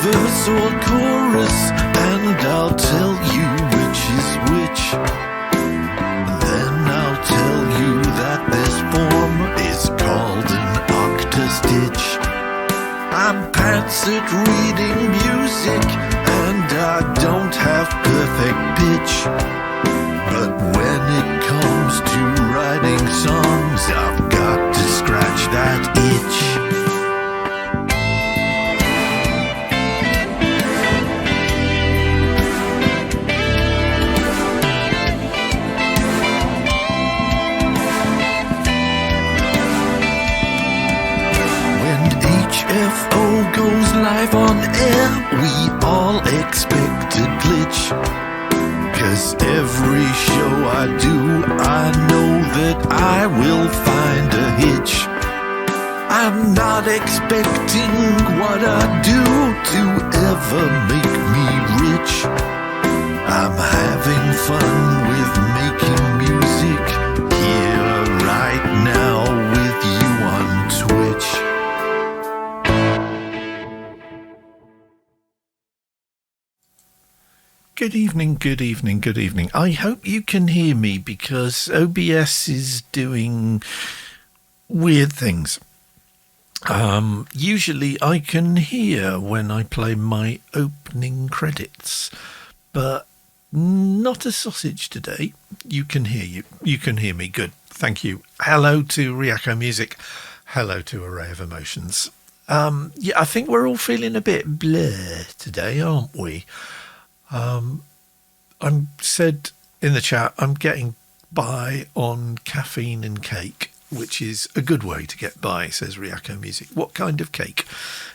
verse or chorus, and I'll tell you which is which. Then I'll tell you that this form is called an octastitch. I'm pants at reading music, and I don't have perfect pitch. But when it comes to writing songs, I've got to scratch that itch. When HFO goes live on air, we all expect a glitch. 'Cause every show I do, I know that I will find a hitch. I'm not expecting what I do to ever make me rich. I'm having fun with making music here right now with you on Twitch. Good evening, good evening, good evening. I hope you can hear me because OBS is doing weird things. Usually I can hear when I play my opening credits, but not a sausage today. You can hear me. Good. Thank you. Hello to Ryako Music. Hello to Array of Emotions. Yeah, I think we're all feeling a bit bleh today, aren't we? I'm said in the chat, I'm getting by on caffeine and cake, which is a good way to get by, says Ryako Music. What kind of cake?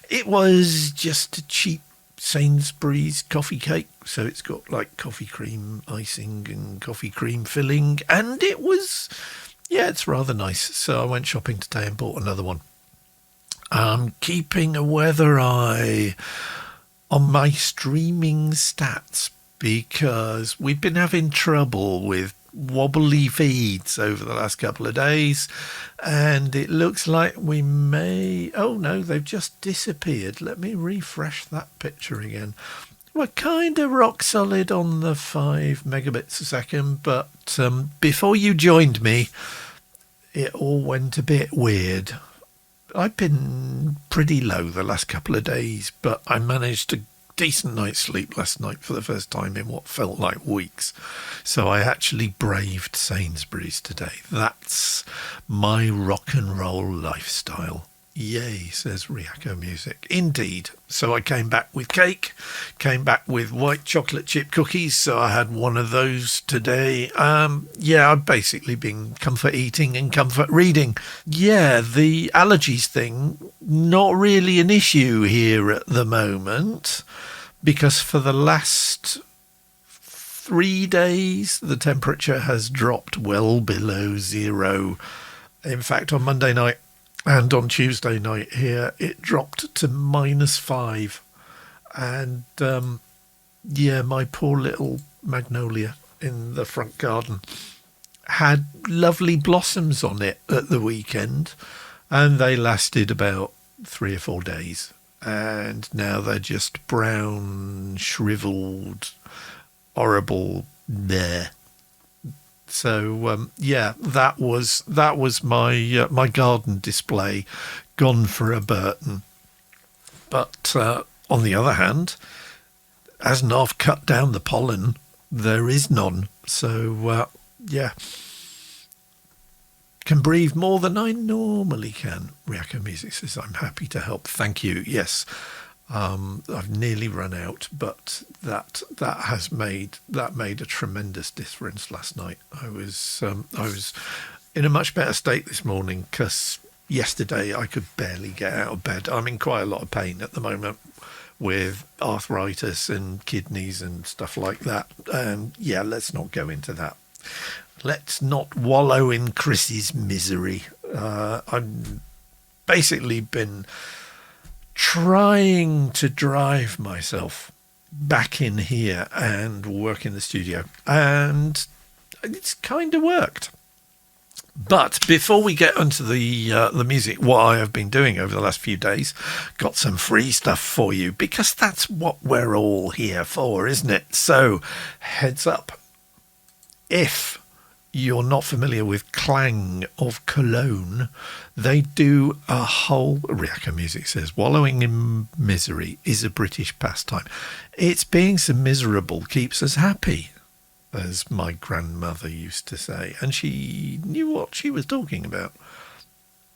It was just a cheap Sainsbury's coffee cake. So it's got like coffee cream icing and coffee cream filling. And it was, yeah, it's rather nice. So I went shopping today and bought another one. I'm keeping a weather eye on my streaming stats because we've been having trouble with wobbly feeds over the last couple of days, and it looks like we may... Oh no, they've just disappeared. Let me refresh that picture again. We're kind of rock solid on the 5 megabits a second, but before you joined me, it all went a bit weird. I've been pretty low the last couple of days, but I managed a decent night's sleep last night for the first time in what felt like weeks. So I actually braved Sainsbury's today. That's my rock and roll lifestyle. Yay, says Ryako Music. Indeed. So I came back with cake, came back with white chocolate chip cookies. So I had one of those today. Yeah, I've basically been comfort eating and comfort reading. Yeah, the allergies thing, not really an issue here at the moment, because for the last 3 days, the temperature has dropped well below zero. In fact, on Monday night, and on Tuesday night here, it dropped to -5. And, yeah, my poor little magnolia in the front garden had lovely blossoms on it at the weekend. And they lasted about 3 or 4 days. And now they're just brown, shriveled, horrible there. So yeah, that was my my garden display gone for a Burton. But on the other hand, as Nav cut down the pollen, there is none. So yeah, can breathe more than I normally can. Ryako Music says, I'm happy to help. Thank you. Yes. I've nearly run out, but that made a tremendous difference last night. I was in a much better state this morning because yesterday I could barely get out of bed. I'm in quite a lot of pain at the moment with arthritis and kidneys and stuff like that. Yeah, let's not go into that. Let's not wallow in Chris's misery. I've basically been trying to drive myself back in here and work in the studio, and it's kind of worked. But before we get onto the music, what I have been doing over the last few days, got some free stuff for you, because that's what we're all here for, isn't it? So, heads up, if you're not familiar with Clang of Cologne, they do a whole, Riaka Music says, wallowing in misery is a British pastime. It's being so miserable keeps us happy, as my grandmother used to say, and she knew what she was talking about.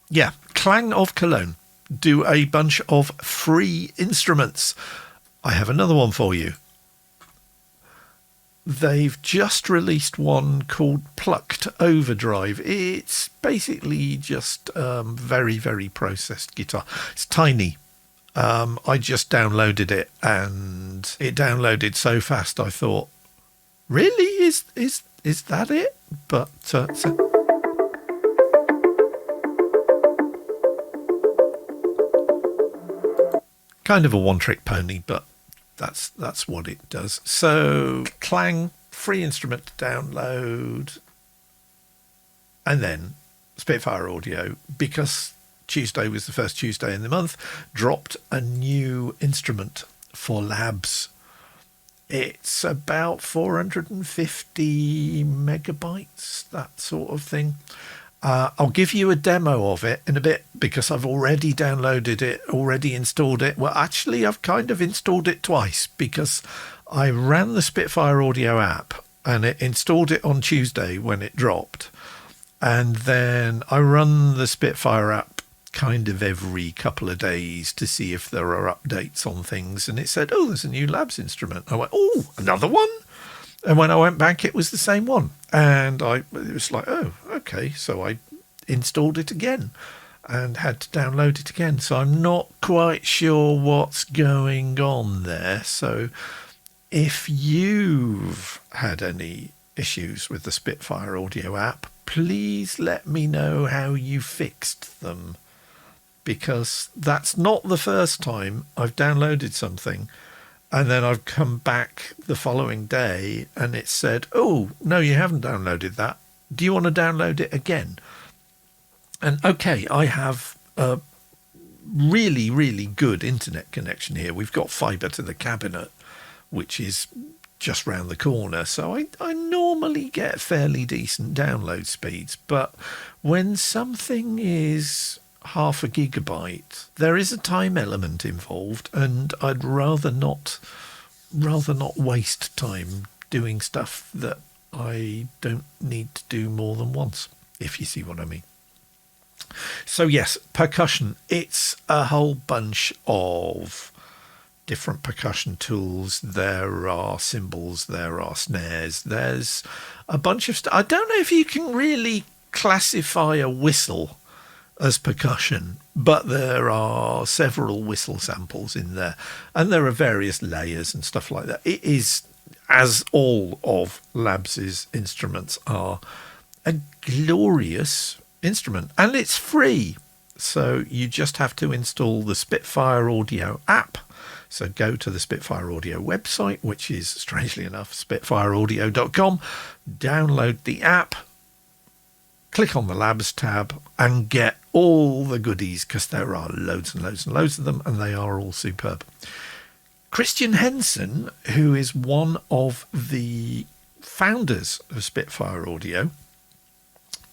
Yeah, Clang of Cologne do a bunch of free instruments. I have another one for you. They've just released one called Plucked Overdrive. It's basically just very, very processed guitar. It's tiny. I just downloaded it, and it downloaded so fast I thought, really? Is that it? But kind of a one-trick pony, but that's what it does. So Clang, free instrument to download, and then Spitfire Audio, because Tuesday was the first Tuesday in the month, dropped a new instrument for labs. It's about 450 megabytes, that sort of thing. I'll give you a demo of it in a bit, because I've already downloaded it, already installed it. Well, actually, I've kind of installed it twice, because I ran the Spitfire Audio app and it installed it on Tuesday when it dropped. And then I run the Spitfire app kind of every couple of days to see if there are updates on things. And it said, oh, there's a new labs instrument. I went, oh, another one? And when I went back, it was the same one. And it was like, oh, okay. So I installed it again and had to download it again. So I'm not quite sure what's going on there. So if you've had any issues with the Spitfire Audio app, please let me know how you fixed them, because that's not the first time I've downloaded something and then I've come back the following day and it said, oh, no, you haven't downloaded that. Do you want to download it again? And okay, I have a really, really good internet connection here. We've got fibre to the cabinet, which is just round the corner. So I normally get fairly decent download speeds. But when something is half a gigabyte, there is a time element involved, and I'd rather not waste time doing stuff that I don't need to do more than once, if you see what I mean. So yes, percussion, it's a whole bunch of different percussion tools. There are cymbals, there are snares, there's a bunch of stuff. I don't know if you can really classify a whistle as percussion, but there are several whistle samples in there, and there are various layers and stuff like that. It is, as all of Labs' instruments are, a glorious instrument, and it's free. So you just have to install the Spitfire Audio app. So go to the Spitfire Audio website, which is, strangely enough, spitfireaudio.com, download the app, click on the Labs tab, and get all the goodies, because there are loads and loads and loads of them, and they are all superb. Christian Henson, who is one of the founders of Spitfire Audio,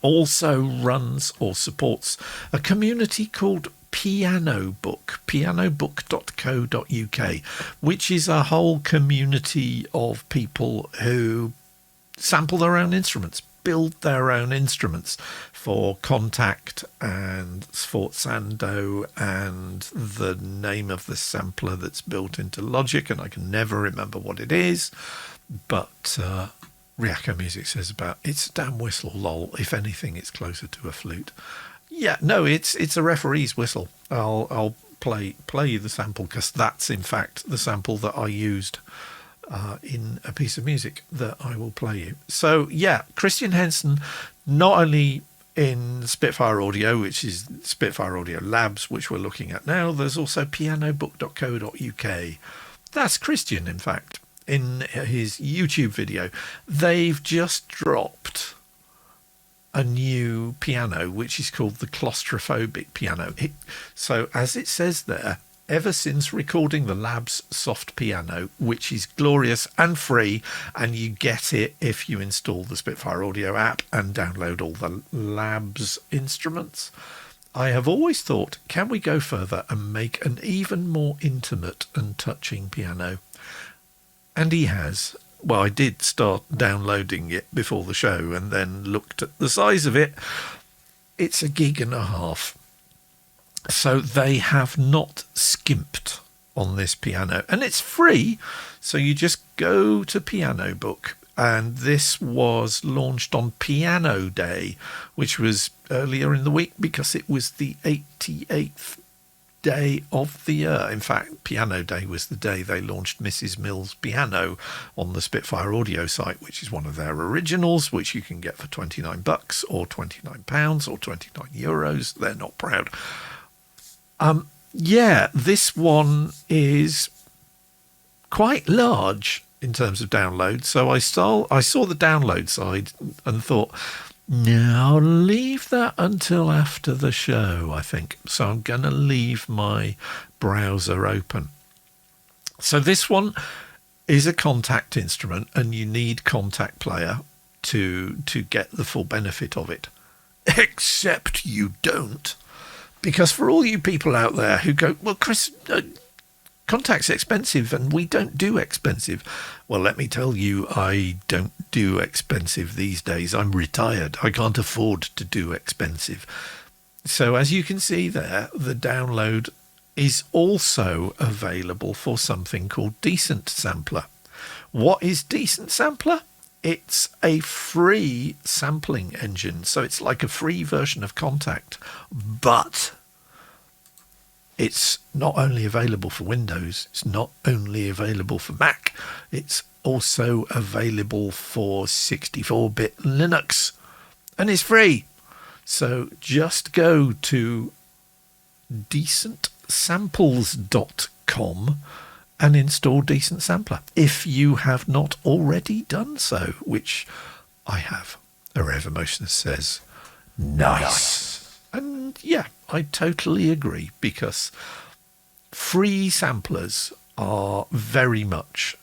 also runs or supports a community called Piano Book, pianobook.co.uk, which is a whole community of people who sample their own instruments, build their own instruments for Contact and Sforzando and the name of the sampler that's built into Logic, and I can never remember what it is, but Riaka Music says about, it's a damn whistle, lol. If anything, it's closer to a flute. Yeah, no, it's a referee's whistle. I'll play the sample, because that's in fact the sample that I used in a piece of music that I will play you. So yeah, Christian Henson, not only in Spitfire Audio, which is Spitfire Audio Labs, which we're looking at now, there's also pianobook.co.uk. That's Christian, in fact, in his YouTube video. They've just dropped a new piano, which is called the claustrophobic piano. So as it says there, ever since recording the Labs soft piano, which is glorious and free, and you get it if you install the Spitfire Audio app and download all the Labs instruments, I have always thought, can we go further and make an even more intimate and touching piano? And he has. Well, I did start downloading it before the show and then looked at the size of it. It's 1.5 gigs. So they have not skimped on this piano. And it's free. So you just go to Piano Book. And this was launched on Piano Day, which was earlier in the week because it was the 88th day of the year. In fact, Piano Day was the day they launched Mrs. Mill's piano on the Spitfire Audio site, which is one of their originals, which you can get for $29 or £29 or €29. They're not proud. Yeah, this one is quite large in terms of download. So I saw the download side and thought, now leave that until after the show, I think. So I'm going to leave my browser open. So this one is a contact instrument, and you need contact player to get the full benefit of it. Except you don't. Because for all you people out there who go, well, Chris, contact's expensive and we don't do expensive. Well, let me tell you, I don't do expensive these days. I'm retired. I can't afford to do expensive. So as you can see there, the download is also available for something called Decent Sampler. What is Decent Sampler? It's a free sampling engine. So it's like a free version of Contact, but it's not only available for Windows, it's not only available for Mac, it's also available for 64-bit Linux, and it's free. So just go to decentsamples.com and install Decent Sampler if you have not already done so, which I have. Areva Motion says, nice. And yeah, I totally agree, because free samplers are very much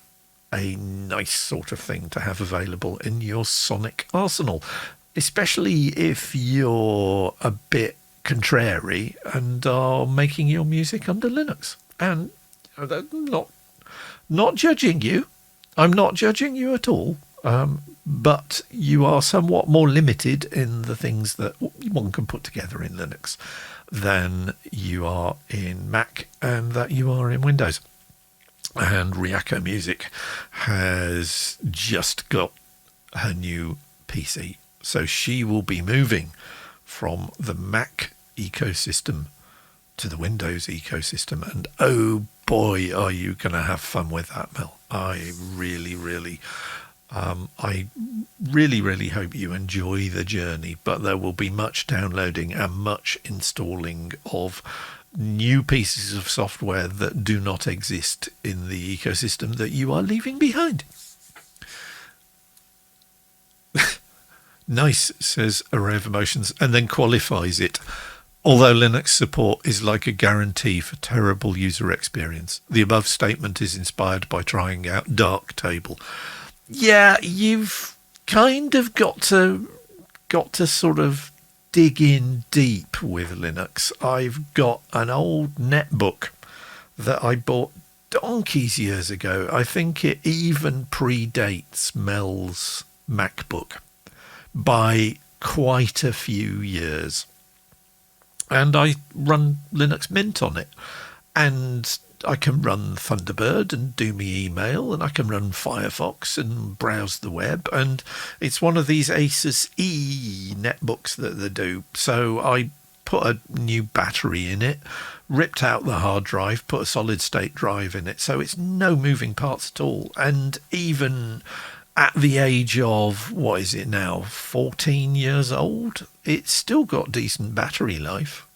a nice sort of thing to have available in your sonic arsenal, especially if you're a bit contrary and are making your music under Linux. And I'm not judging you. I'm not judging you at all. But you are somewhat more limited in the things that one can put together in Linux than you are in Mac and that you are in Windows. And Ryako Music has just got her new PC. So she will be moving from the Mac ecosystem to the Windows ecosystem. And oh boy, are you going to have fun with that, Mel. I really hope you enjoy the journey, but there will be much downloading and much installing of new pieces of software that do not exist in the ecosystem that you are leaving behind. Nice, says Array of Emotions, and then qualifies it. Although Linux support is like a guarantee for terrible user experience, the above statement is inspired by trying out Darktable. Yeah, you've kind of got to sort of dig in deep with Linux. I've got an old netbook that I bought donkeys years ago. I think it even predates Mel's MacBook by quite a few years. And I run Linux Mint on it. And I can run Thunderbird and do me email, and I can run Firefox and browse the web. And it's one of these Asus E netbooks that they do. So I put a new battery in it, ripped out the hard drive, put a solid state drive in it. So it's no moving parts at all. And even at the age of, what is it now, 14 years old, it's still got decent battery life.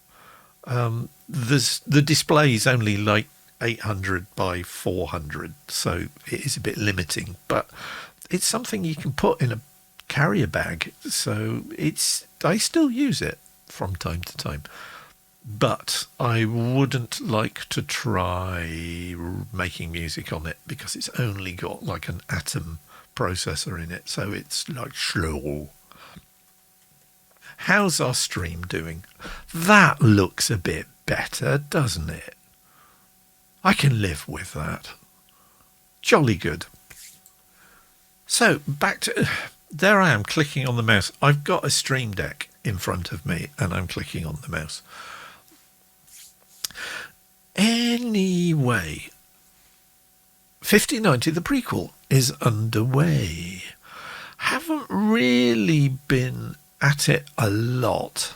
The display is only like 800 by 400, so it is a bit limiting, but it's something you can put in a carrier bag, so I still use it from time to time. But I wouldn't like to try making music on it because it's only got like an Atom processor in it, so it's like slow. How's our stream doing? That looks a bit better, doesn't it? I can live with that. Jolly good. So back to, there I am clicking on the mouse. I've got a Stream Deck in front of me and I'm clicking on the mouse. Anyway, 5090 the prequel is underway. Haven't really been at it a lot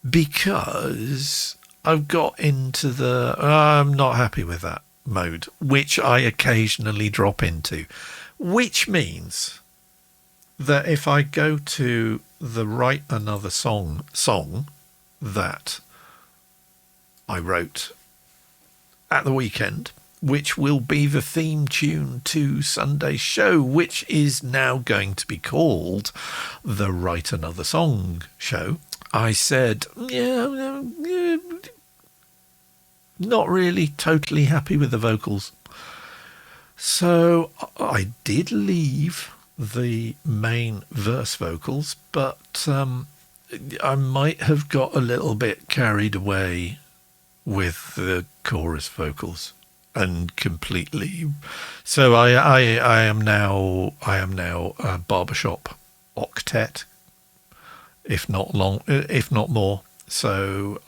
because I've got into the I'm not happy with that mode, which I occasionally drop into, which means that if I go to the Write Another Song that I wrote at the weekend, which will be the theme tune to Sunday's show, which is now going to be called the Write Another Song show, I said, not really totally happy with the vocals. So I did leave the main verse vocals, but I might have got a little bit carried away with the chorus vocals and completely. So I am now a barbershop octet, if not more. So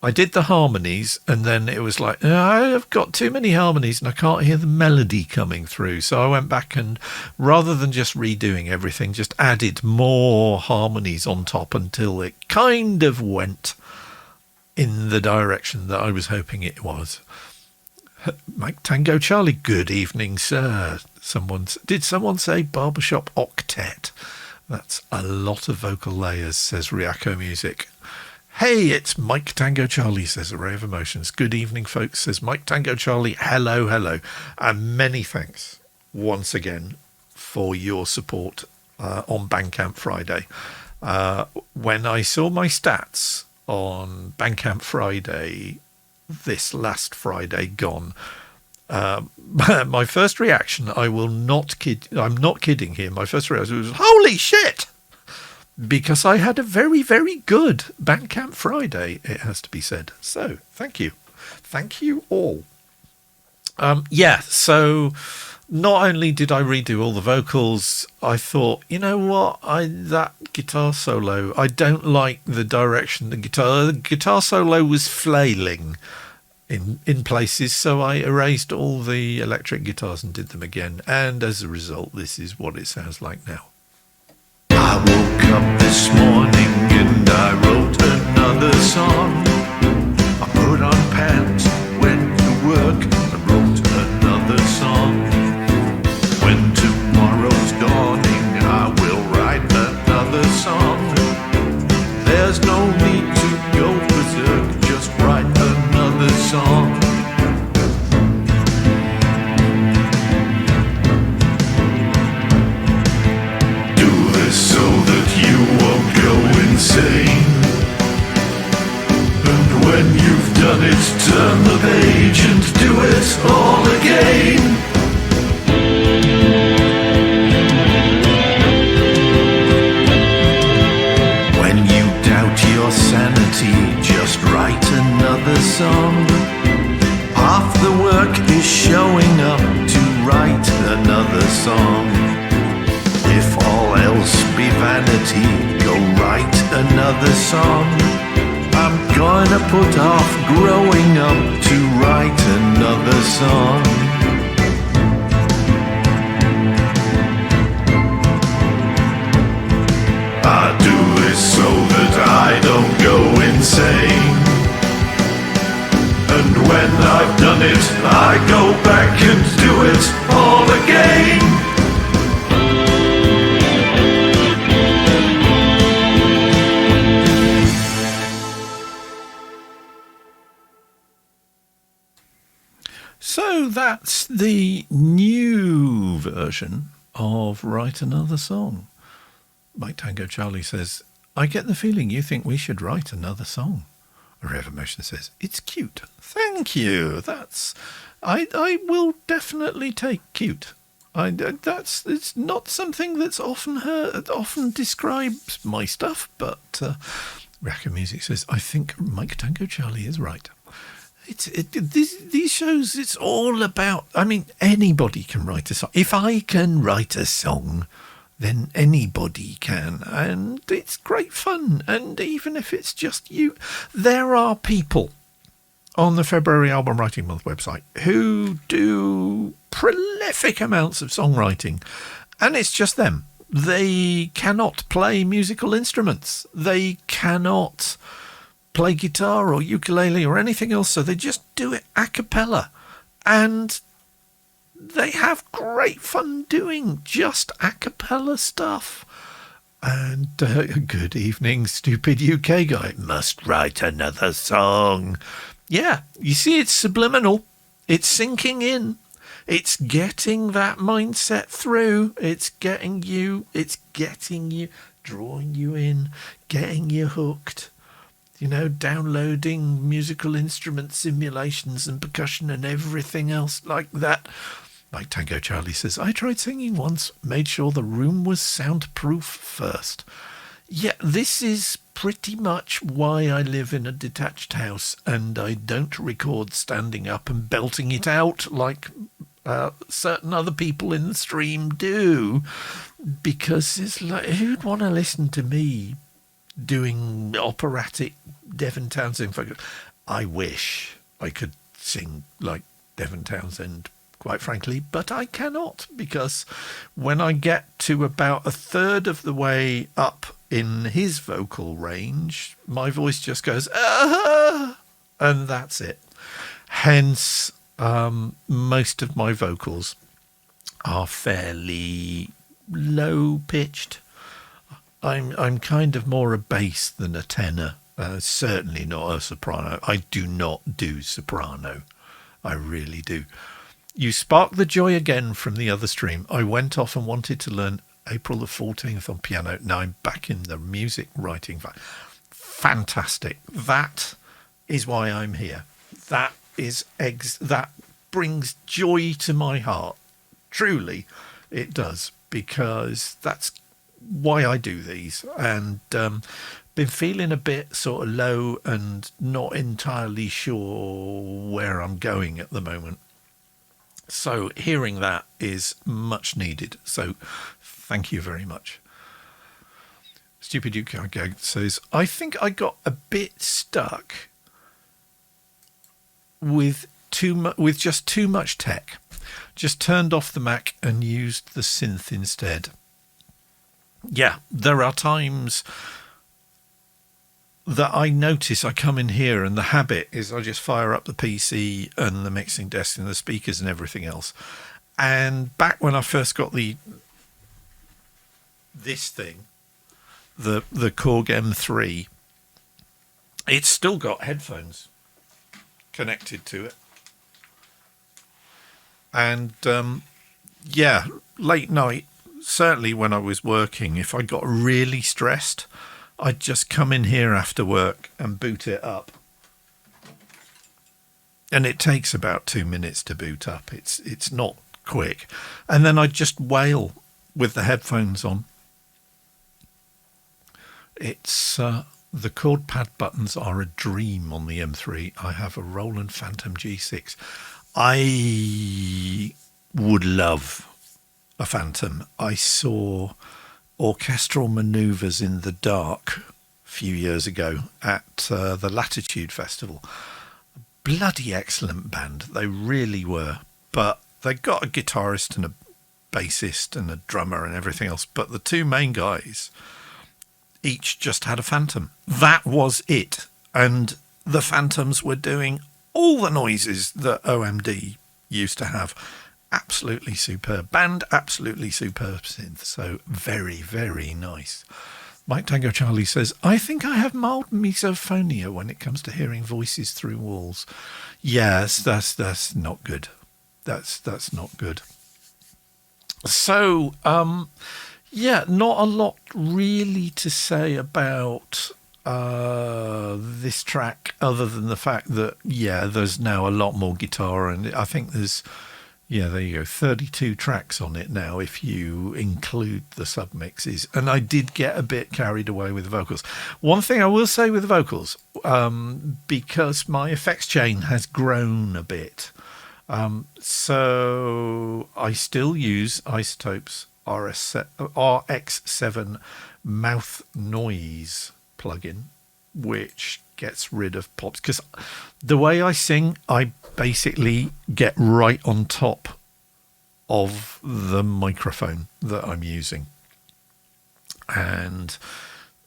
I did the harmonies, and then it was like, I've got too many harmonies and I can't hear the melody coming through. So I went back and, rather than just redoing everything, just added more harmonies on top until it kind of went in the direction that I was hoping it was. Mike Tango Charlie, good evening, sir. Did someone say barbershop octet? That's a lot of vocal layers, says Ryako Music. Hey, it's Mike Tango Charlie, says Array of Emotions. Good evening, folks, says Mike Tango Charlie. Hello, hello. And many thanks once again for your support on Bandcamp Friday. When I saw my stats on Bandcamp Friday, this last Friday gone, my first reaction, I'm not kidding here, my first reaction was, holy shit! Because I had a very, very good Bandcamp Friday, it has to be said. So, thank you. Thank you all. So not only did I redo all the vocals, I thought, you know what, that guitar solo, I don't like the direction the guitar solo was flailing in places, so I erased all the electric guitars and did them again, and as a result, this is what it sounds like now. I woke up this morning and I wrote another song. I put on pants, went to work and wrote another song. When tomorrow's dawning, I will write another song. There's no need to go berserk, just write another song. So that you won't go insane. And when you've done it, turn the page and do it all again. When you doubt your sanity, just write another song. Half the work is showing up to write another song. If all else be vanity, go write another song. I'm gonna put off growing up to write another song. I do this so that I don't go insane. And when I've done it, I go back and do it all again. So that's the new version of Write Another Song. Mike Tango Charlie says, I get the feeling you think we should write another song. Revomotion says, it's cute. Thank you. I will definitely take cute. It's not something that's often describes my stuff, but Racco Music says, I think Mike Tango Charlie is right. These shows, it's all about, I mean, anybody can write a song. If I can write a song, then anybody can, and it's great fun. And even if it's just you, there are people on the February Album Writing Month website who do prolific amounts of songwriting, and it's just them. They cannot play musical instruments. They cannot play guitar or ukulele or anything else, so they just do it a cappella, and they have great fun doing just a cappella stuff. And good evening, stupid UK guy. Must write another song. Yeah, you see, it's subliminal. It's sinking in. It's getting that mindset through. It's getting you, drawing you in, getting you hooked. You know, downloading musical instrument simulations and percussion and everything else like that. Like Tango Charlie says, I tried singing once, made sure the room was soundproof first. Yeah, this is pretty much why I live in a detached house and I don't record standing up and belting it out like certain other people in the stream do. Because it's like, who'd want to listen to me doing operatic Devon Townsend? I wish I could sing like Devon Townsend, quite frankly, but I cannot, because when I get to about a third of the way up in his vocal range, my voice just goes, and that's it. Hence, most of my vocals are fairly low-pitched. I'm kind of more a bass than a tenor. Certainly not a soprano. I do not do soprano. I really do. You sparked the joy again from the other stream. I went off and wanted to learn April the 14th on piano. Now I'm back in the music writing. Fantastic. That is why I'm here. That brings joy to my heart. Truly, it does, because that's why I do these. And been feeling a bit sort of low and not entirely sure where I'm going at the moment. So hearing that is much needed. So thank you very much. Stupid UK says, I think I got a bit stuck with just too much tech. Just turned off the Mac and used the synth instead. Yeah, there are times that I notice I come in here and the habit is I just fire up the PC and the mixing desk and the speakers and everything else. And back when I first got this thing, the Korg M3, it's still got headphones connected to it. And yeah, late night, certainly when I was working, if I got really stressed, I'd just come in here after work and boot it up. And it takes about 2 minutes to boot up. It's not quick. And then I'd just wail with the headphones on. It's the chord pad buttons are a dream on the M3. I have a Roland Phantom G6. I would love a Phantom. I saw Orchestral Manoeuvres in the Dark a few years ago at the Latitude Festival. Bloody excellent band. They really were. But they got a guitarist and a bassist and a drummer and everything else. But the two main guys each just had a Phantom. That was it. And the Phantoms were doing all the noises that OMD used to have. Absolutely superb band, absolutely superb synth. So very, very nice. Mike Tango Charlie says, I think I have mild misophonia when it comes to hearing voices through walls. Yes, that's not good. That's not good. So, yeah, not a lot really to say about this track other than the fact that, yeah, there's now a lot more guitar, and I think there's, yeah, there you go, 32 tracks on it now if you include the submixes. And I did get a bit carried away with the vocals. One thing I will say with the vocals, because my effects chain has grown a bit, so I still use Isotope's RX7 mouth noise plugin, which gets rid of pops. Because the way I sing, I basically get right on top of the microphone that I'm using. And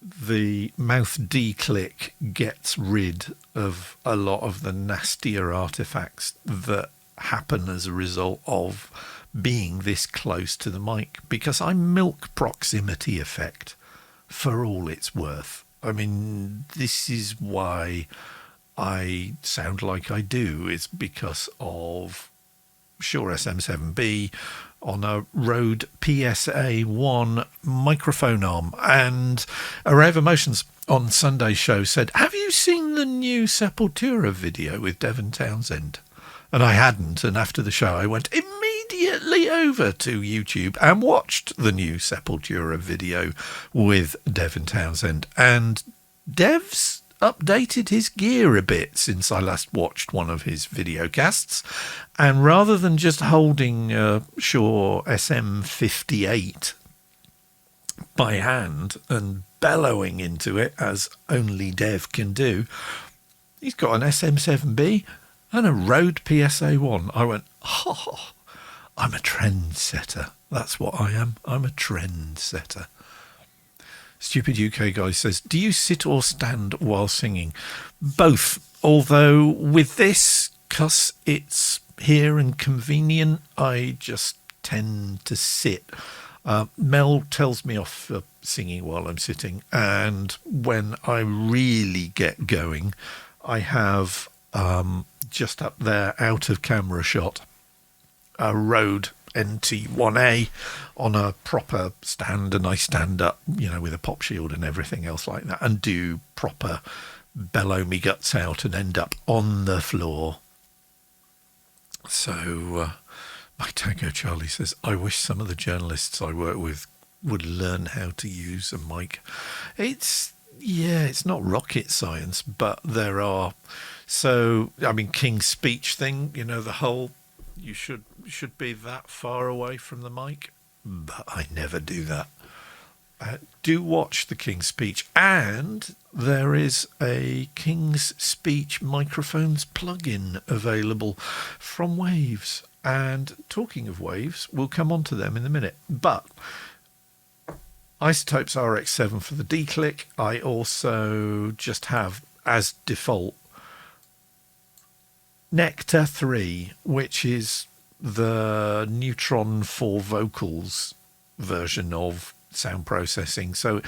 the mouth D-click gets rid of a lot of the nastier artifacts that happen as a result of being this close to the mic, because I milk proximity effect for all it's worth. I mean, this is why I sound like I do. It's because of Shure SM7B on a Rode PSA-1 microphone arm. And Array of Emotions on Sunday's show said, have you seen the new Sepultura video with Devon Townsend? And I hadn't. And after the show, I went immediately over to YouTube and watched the new Sepultura video with Devon Townsend. And Dev's updated his gear a bit since I last watched one of his video casts. And rather than just holding a Shure SM58 by hand and bellowing into it, as only Dev can do, he's got an SM7B and a Rode PSA-1. I went, oh, I'm a trendsetter. That's what I am. I'm a trendsetter. Stupid UK guy says, do you sit or stand while singing? Both. Although with this, because it's here and convenient, I just tend to sit. Mel tells me off for singing while I'm sitting. And when I really get going, I have just up there, out of camera shot, a Rode NT1A on a proper stand, and I stand up, you know, with a pop shield and everything else like that, and do proper bellow me guts out and end up on the floor. So my Tango Charlie says, I wish some of the journalists I work with would learn how to use a mic. It's not rocket science, but there are. So, I mean, King's Speech thing, you know, the whole, you should be that far away from the mic, but I never do that. Do watch the King's Speech, and there is a King's Speech microphones plugin available from Waves. And talking of Waves, we'll come on to them in a minute. But Isotope's RX7 for the D-click. I also just have, as default, Nectar 3, which is the Neutron for vocals version of sound processing. So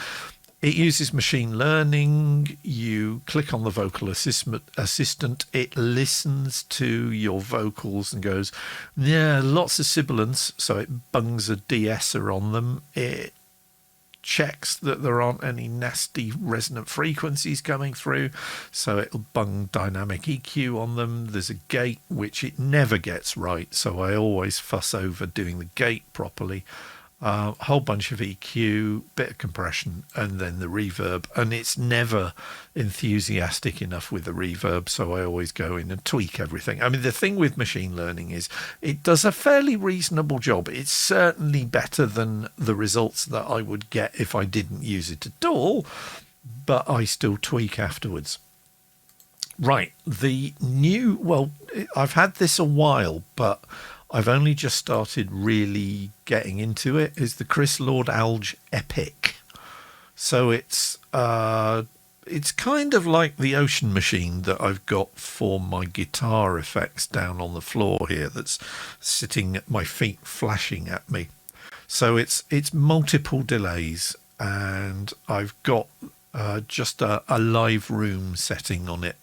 it uses machine learning. You click on the vocal assistant. It listens to your vocals and goes, yeah, lots of sibilance. So it bungs a de-esser on them. It checks that there aren't any nasty resonant frequencies coming through, so it'll bung dynamic EQ on them. There's a gate which it never gets right, so I always fuss over doing the gate properly. A whole bunch of EQ, bit of compression, and then the reverb, and it's never enthusiastic enough with the reverb, so I always go in and tweak everything. I mean, the thing with machine learning is it does a fairly reasonable job. It's certainly better than the results that I would get if I didn't use it at all, but I still tweak afterwards. Right, the new, well, I've had this a while, but I've only just started really getting into it, is the Chris Lord Alge Epic. So it's kind of like the Ocean Machine that I've got for my guitar effects down on the floor here, that's sitting at my feet flashing at me. So it's multiple delays, and I've got just a live room setting on it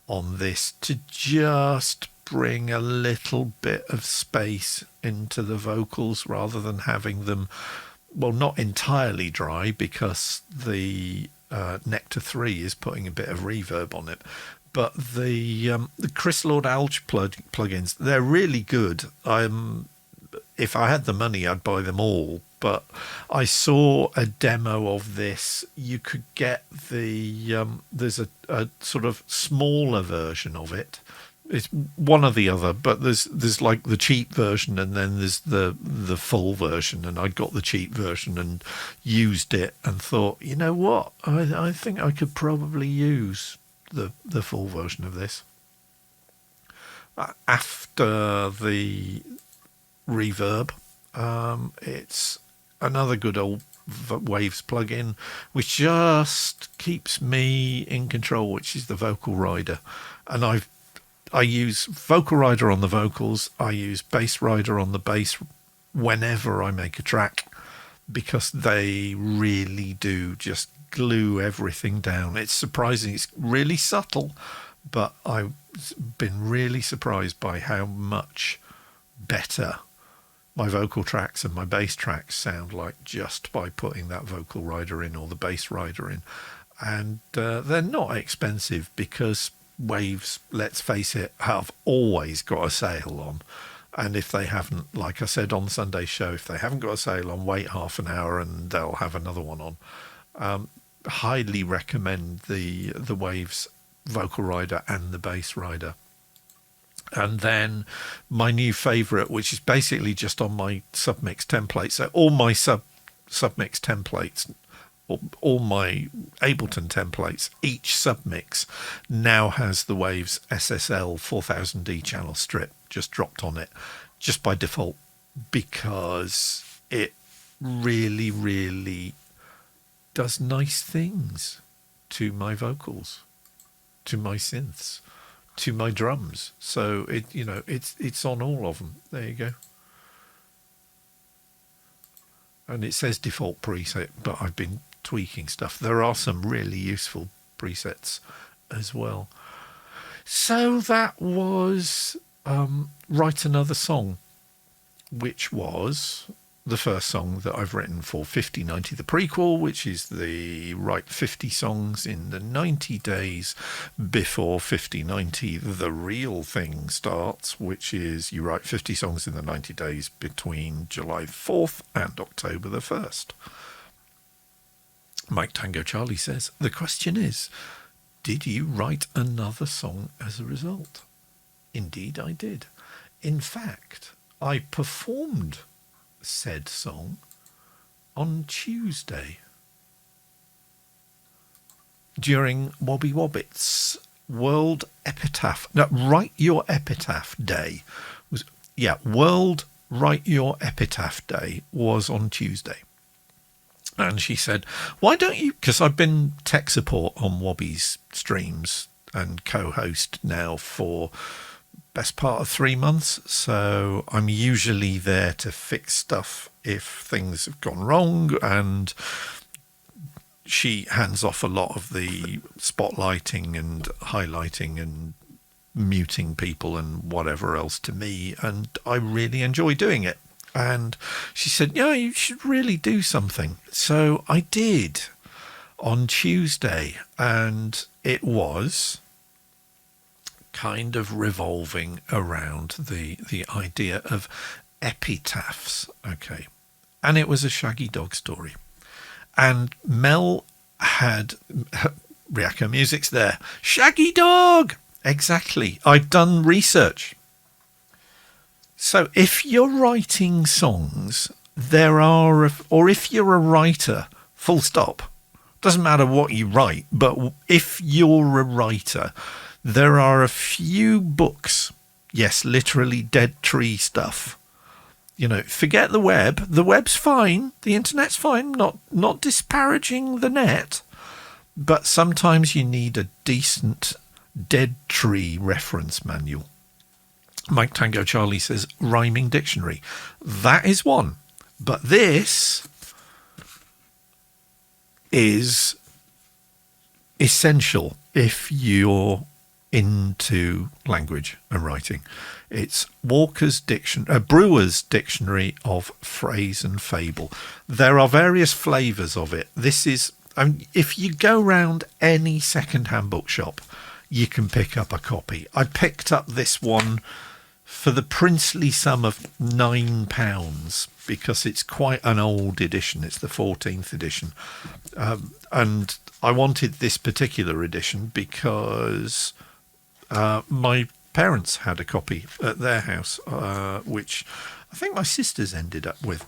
on this to just bring a little bit of space into the vocals rather than having them, well, not entirely dry, because the Nectar 3 is putting a bit of reverb on it. But the Chris Lord Alge plugins, they're really good. If I had the money, I'd buy them all. But I saw a demo of this. You could get there's a sort of smaller version of it. It's one or the other, but there's like the cheap version, and then there's the full version. And I got the cheap version and used it, and thought, you know what, I think I could probably use the full version of this. After the reverb, it's another good old Waves plugin, which just keeps me in control, which is the Vocal Rider. And I use Vocal Rider on the vocals. I use Bass Rider on the bass whenever I make a track, because they really do just glue everything down. It's surprising. It's really subtle, but I've been really surprised by how much better my vocal tracks and my bass tracks sound like just by putting that Vocal Rider in or the Bass Rider in. And they're not expensive, because Waves, let's face it, have always got a sale on. And if they haven't, like I said on Sunday's show, if they haven't got a sale on, wait half an hour and they'll have another one on. Highly recommend the Waves Vocal Rider and the Bass Rider. And then my new favourite, which is basically just on my submix template. So all my submix templates, all my Ableton templates, each submix now has the Waves SSL 4000D channel strip just dropped on it, just by default, because it really, really does nice things to my vocals, to my synths, to my drums. So it's on all of them. There you go. And it says default preset, but I've been tweaking stuff. There are some really useful presets as well. So that was Write Another Song, which was the first song that I've written for 5090 the prequel, which is the write 50 songs in the 90 days before 5090 the real thing starts, which is you write 50 songs in the 90 days between July 4th and October the 1st. Mike Tango Charlie says, the question is, did you write another song as a result? Indeed I did. In fact, I performed said song on Tuesday during Wobby Wobbit's World Epitaph. No, Write Your Epitaph Day. World Write Your Epitaph Day was on Tuesday. And she said, why don't you, because I've been tech support on Wobby's streams and co-host now for best part of 3 months, so I'm usually there to fix stuff if things have gone wrong, and she hands off a lot of the spotlighting and highlighting and muting people and whatever else to me, and I really enjoy doing it. And she said, yeah, you should really do something. So I did on Tuesday, and it was kind of revolving around the idea of epitaphs. Okay. And it was a Shaggy Dog story. And Mel had Riako Music's there. Shaggy Dog! Exactly. I've done research. So if you're writing songs, or if you're a writer, full stop, doesn't matter what you write, but if you're a writer, there are a few books, yes, literally dead tree stuff. Forget the web. The web's fine. The internet's fine. Not disparaging the net. But sometimes you need a decent dead tree reference manual. Mike Tango Charlie says, rhyming dictionary. That is one. But this is essential if you're into language and writing. It's Brewer's Dictionary of Phrase and Fable. There are various flavours of it. This is, if you go round any second-hand bookshop, you can pick up a copy. I picked up this one for the princely sum of £9 because it's quite an old edition. It's the 14th edition. And I wanted this particular edition because my parents had a copy at their house, which I think my sisters ended up with.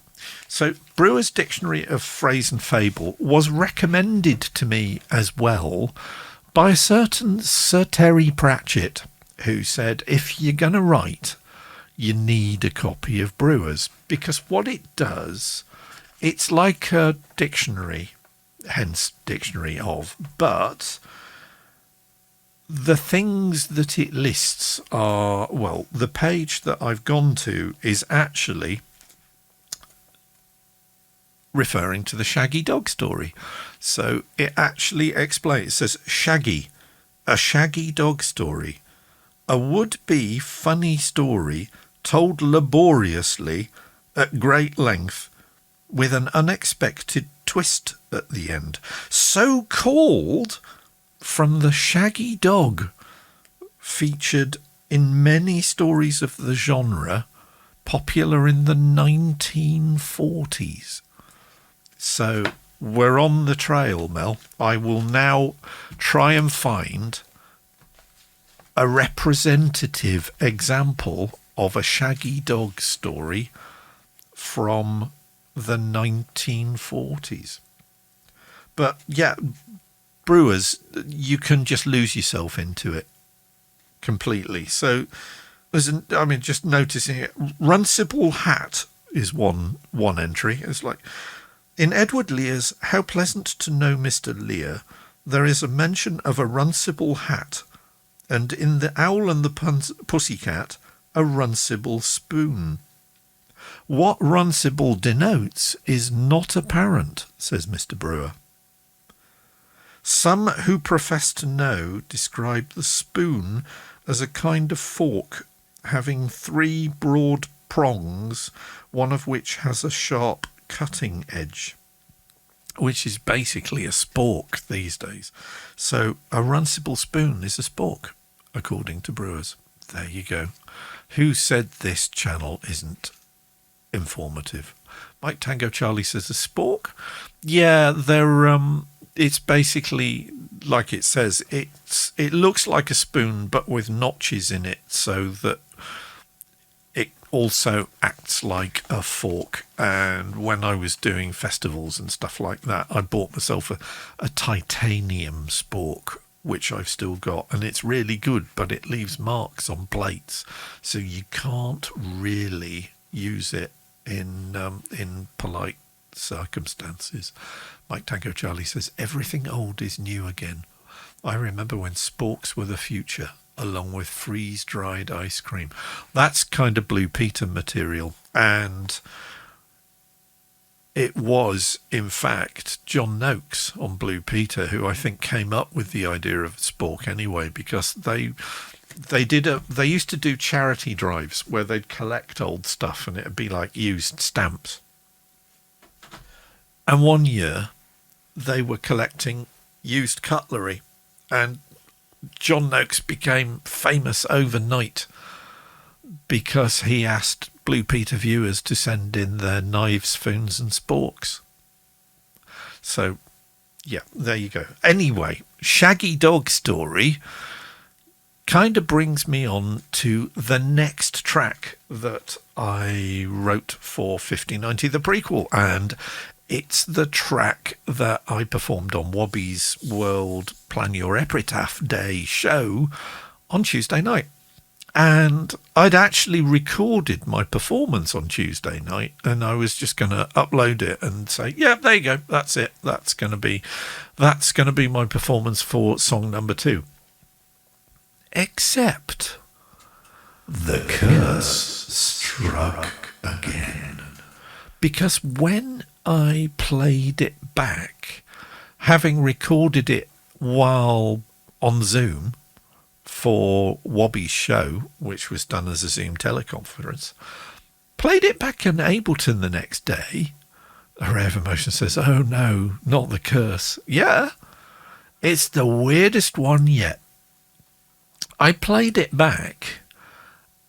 So Brewer's Dictionary of Phrase and Fable was recommended to me as well by a certain Sir Terry Pratchett, who said, if you're going to write, you need a copy of Brewer's, because what it does, it's like a dictionary, hence dictionary of, but the things that it lists are, well, the page that I've gone to is actually referring to the Shaggy Dog story. So it actually explains, it says, Shaggy, a Shaggy Dog story, a would-be funny story told laboriously at great length with an unexpected twist at the end. So called from the Shaggy Dog, featured in many stories of the genre, popular in the 1940s. So we're on the trail, Mel. I will now try and find a representative example of a Shaggy Dog story from the 1940s. But yeah, Brewers, you can just lose yourself into it completely. So just noticing it. Runcible Hat is one entry. It's like, in Edward Lear's How Pleasant to Know Mr. Lear, there is a mention of a runcible hat, and in The Owl and the Pussycat, a runcible spoon. What runcible denotes is not apparent, says Mr. Brewer. Some who profess to know describe the spoon as a kind of fork having 3 broad prongs, one of which has a sharp cutting edge, which is basically a spork these days. So a runcible spoon is a spork, according to Brewers. There you go. Who said this channel isn't informative? Mike Tango Charlie says a spork. Yeah, they're it's basically, like it says, it looks like a spoon but with notches in it, so that it also acts like a fork. And when I was doing festivals and stuff like that, I bought myself a titanium spork, which I've still got, and it's really good, but it leaves marks on plates, so you can't really use it in polite circumstances. Mike Tango Charlie says, everything old is new again. I remember when sporks were the future, along with freeze-dried ice cream. That's kind of Blue Peter material, and it was, in fact, John Noakes on Blue Peter who I think came up with the idea of spork anyway, because they used to do charity drives where they'd collect old stuff and it'd be like used stamps. And one year they were collecting used cutlery, and John Noakes became famous overnight because he asked Blue Peter viewers to send in their knives, spoons and sporks. So, yeah, there you go. Anyway, Shaggy Dog story kind of brings me on to the next track that I wrote for 5090, the prequel, and it's the track that I performed on Wobby's World Plan Your Epitaph Day show on Tuesday night. And I'd actually recorded my performance on Tuesday night, and I was just going to upload it and say, yeah, there you go, that's it. That's going to be my performance for song number 2. Except the curse struck again. Because when I played it back, having recorded it while on Zoom, for Wobby's show, which was done as a Zoom teleconference. Played it back in Ableton the next day. Array of Emotion says, "Oh no, not the curse." Yeah, it's the weirdest one yet. I played it back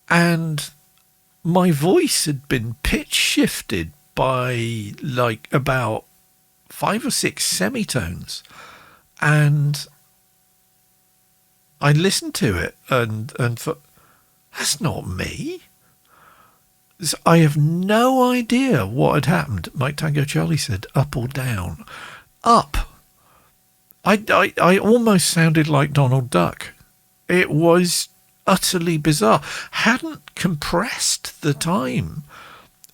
and my voice had been pitch shifted by like about 5 or 6 semitones. And I listened to it and thought, that's not me. I have no idea what had happened. Mike Tango Charlie said, up or down? Up. I almost sounded like Donald Duck. It was utterly bizarre. Hadn't compressed the time.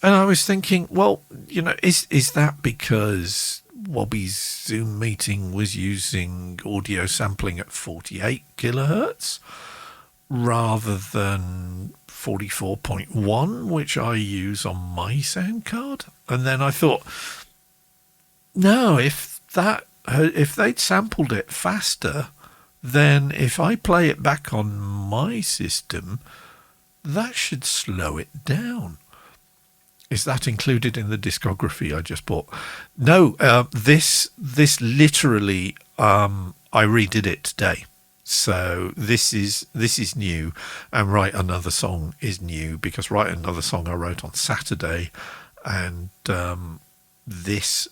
And I was thinking, well, you know, is that because Wobby's Zoom meeting was using audio sampling at 48 kilohertz rather than 44.1, which I use on my sound card? And then I thought, no, if they'd sampled it faster, then if I play it back on my system, that should slow it down. Is that included in the discography I just bought? No, this literally, I redid it today. So this is new, and Write Another Song is new, because Write Another Song I wrote on Saturday, and this,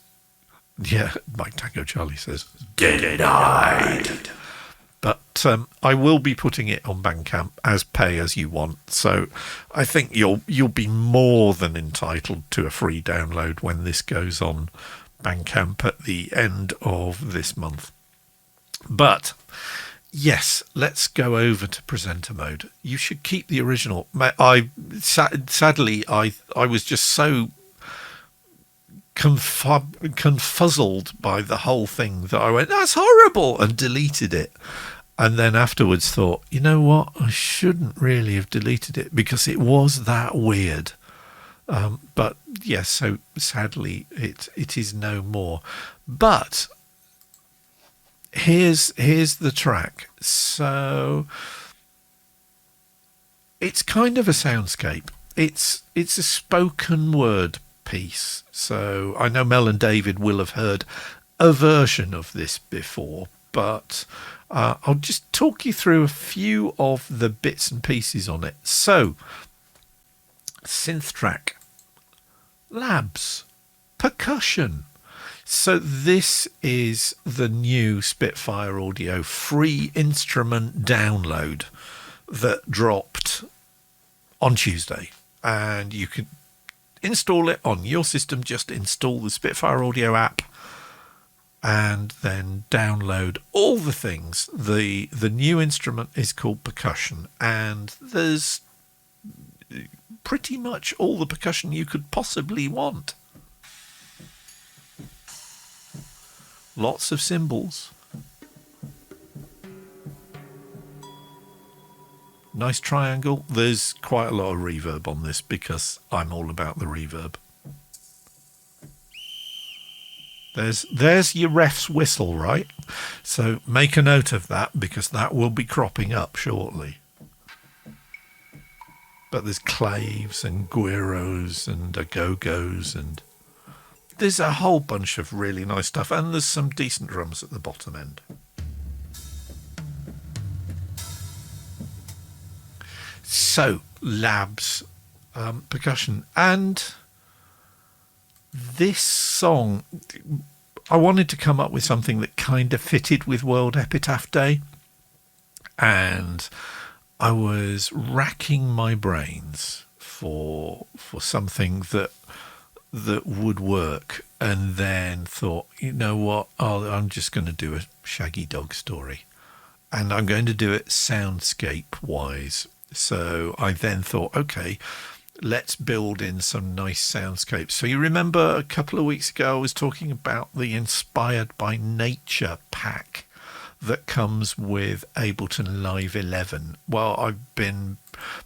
yeah, Mike Tango Charlie says, denied. But I will be putting it on Bandcamp as pay as you want. So I think you'll be more than entitled to a free download when this goes on Bandcamp at the end of this month. But yes, let's go over to presenter mode. You should keep the original. Sadly, I was just so confuzzled by the whole thing that I went, that's horrible, and deleted it. And then afterwards thought, you know what, I shouldn't really have deleted it because it was that weird. But yes, so sadly it is no more. But here's the track. So it's kind of a soundscape. It's a spoken word piece. So I know Mel and David will have heard a version of this before, but I'll just talk you through a few of the bits and pieces on it. So, synth track, labs, percussion. So this is the new Spitfire Audio free instrument download that dropped on Tuesday. And you can install it on your system. Just install the Spitfire Audio app and then download all the things. The new instrument is called percussion, and there's pretty much all the percussion you could possibly want. Lots of cymbals. Nice triangle. There's quite a lot of reverb on this because I'm all about the reverb. There's your ref's whistle, right? So make a note of that because that will be cropping up shortly. But there's claves and guiros and agogos, and there's a whole bunch of really nice stuff, and there's some decent drums at the bottom end. So labs, percussion, and this song, I wanted to come up with something that kind of fitted with World Epitaph Day, and I was racking my brains for something that would work, and then thought, you know what, I'm just going to do a Shaggy Dog story, and I'm going to do it soundscape wise. So I then thought, okay, let's build in some nice soundscapes. So you remember a couple of weeks ago I was talking about the Inspired by Nature pack that comes with Ableton Live 11. Well, I've been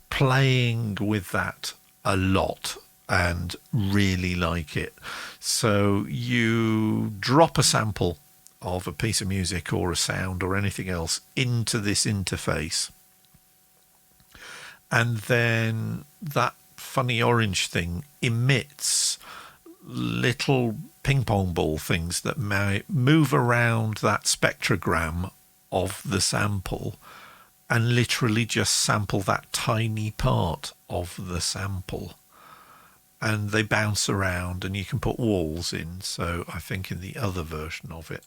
playing with that a lot and really like it. So you drop a sample of a piece of music or a sound or anything else into this interface. And then that funny orange thing emits little ping pong ball things that may move around that spectrogram of the sample and literally just sample that tiny part of the sample. And they bounce around and you can put walls in. So I think in the other version of it,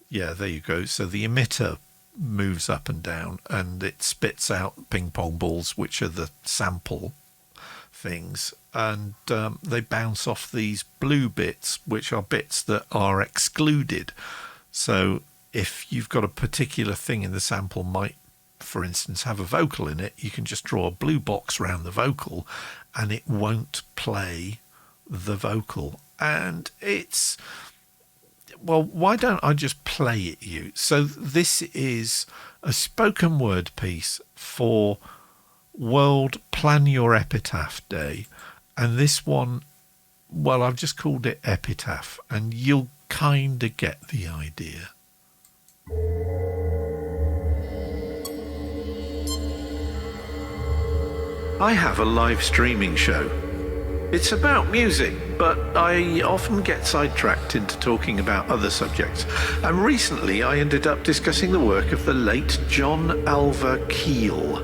yeah, there you go. So the emitter moves up and down and it spits out ping pong balls, which are the sample things. And they bounce off these blue bits, which are bits that are excluded. So if you've got a particular thing in the sample might, for instance, have a vocal in it, you can just draw a blue box around the vocal and it won't play the vocal. And it's, well, why don't I just play it you? So this is a spoken word piece for World Plan Your Epitaph Day. And this one, well, I've just called it Epitaph, and you'll kind of get the idea. I have a live streaming show. It's about music, but I often get sidetracked into talking about other subjects. And recently I ended up discussing the work of the late John Alva Keel,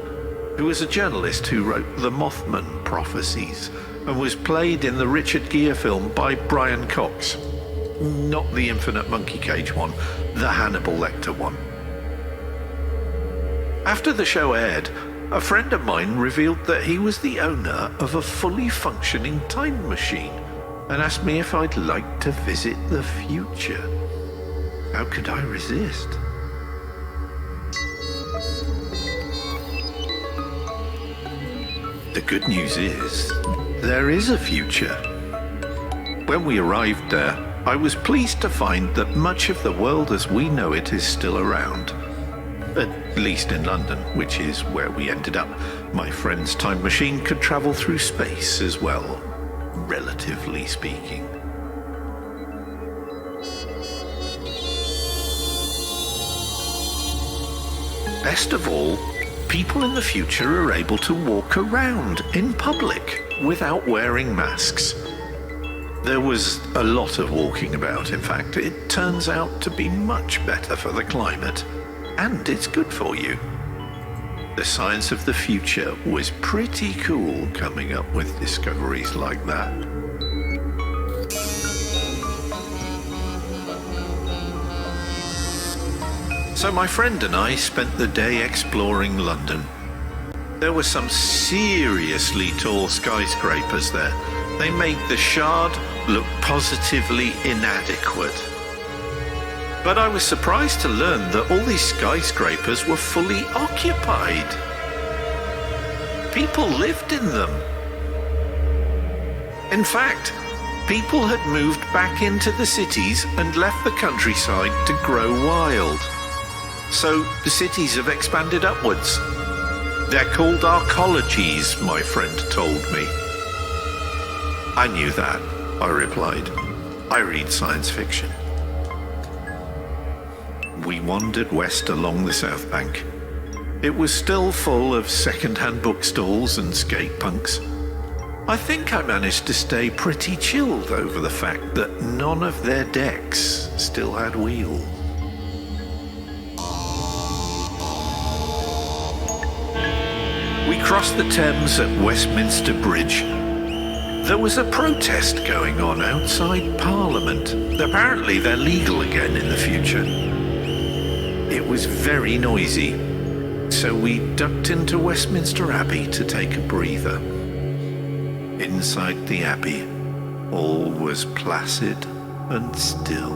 who was a journalist who wrote The Mothman Prophecies and was played in the Richard Gere film by Brian Cox. Not the Infinite Monkey Cage one, the Hannibal Lecter one. After the show aired, a friend of mine revealed that he was the owner of a fully functioning time machine and asked me if I'd like to visit the future. How could I resist? The good news is, there is a future. When we arrived there, I was pleased to find that much of the world as we know it is still around. At least in London, which is where we ended up. My friend's time machine could travel through space as well, relatively speaking. Best of all, people in the future are able to walk around in public without wearing masks. There was a lot of walking about, in fact. It turns out to be much better for the climate. And it's good for you. The science of the future was pretty cool coming up with discoveries like that. So my friend and I spent the day exploring London. There were some seriously tall skyscrapers there. They made the Shard look positively inadequate. But I was surprised to learn that all these skyscrapers were fully occupied. People lived in them. In fact, people had moved back into the cities and left the countryside to grow wild. So the cities have expanded upwards. They're called arcologies, my friend told me. I knew that, I replied. I read science fiction. We wandered west along the South Bank. It was still full of second-hand bookstalls and skate punks. I think I managed to stay pretty chilled over the fact that none of their decks still had wheels. We crossed the Thames at Westminster Bridge. There was a protest going on outside Parliament. Apparently they're legal again in the future. It was very noisy, so we ducked into Westminster Abbey to take a breather. Inside the Abbey, all was placid and still.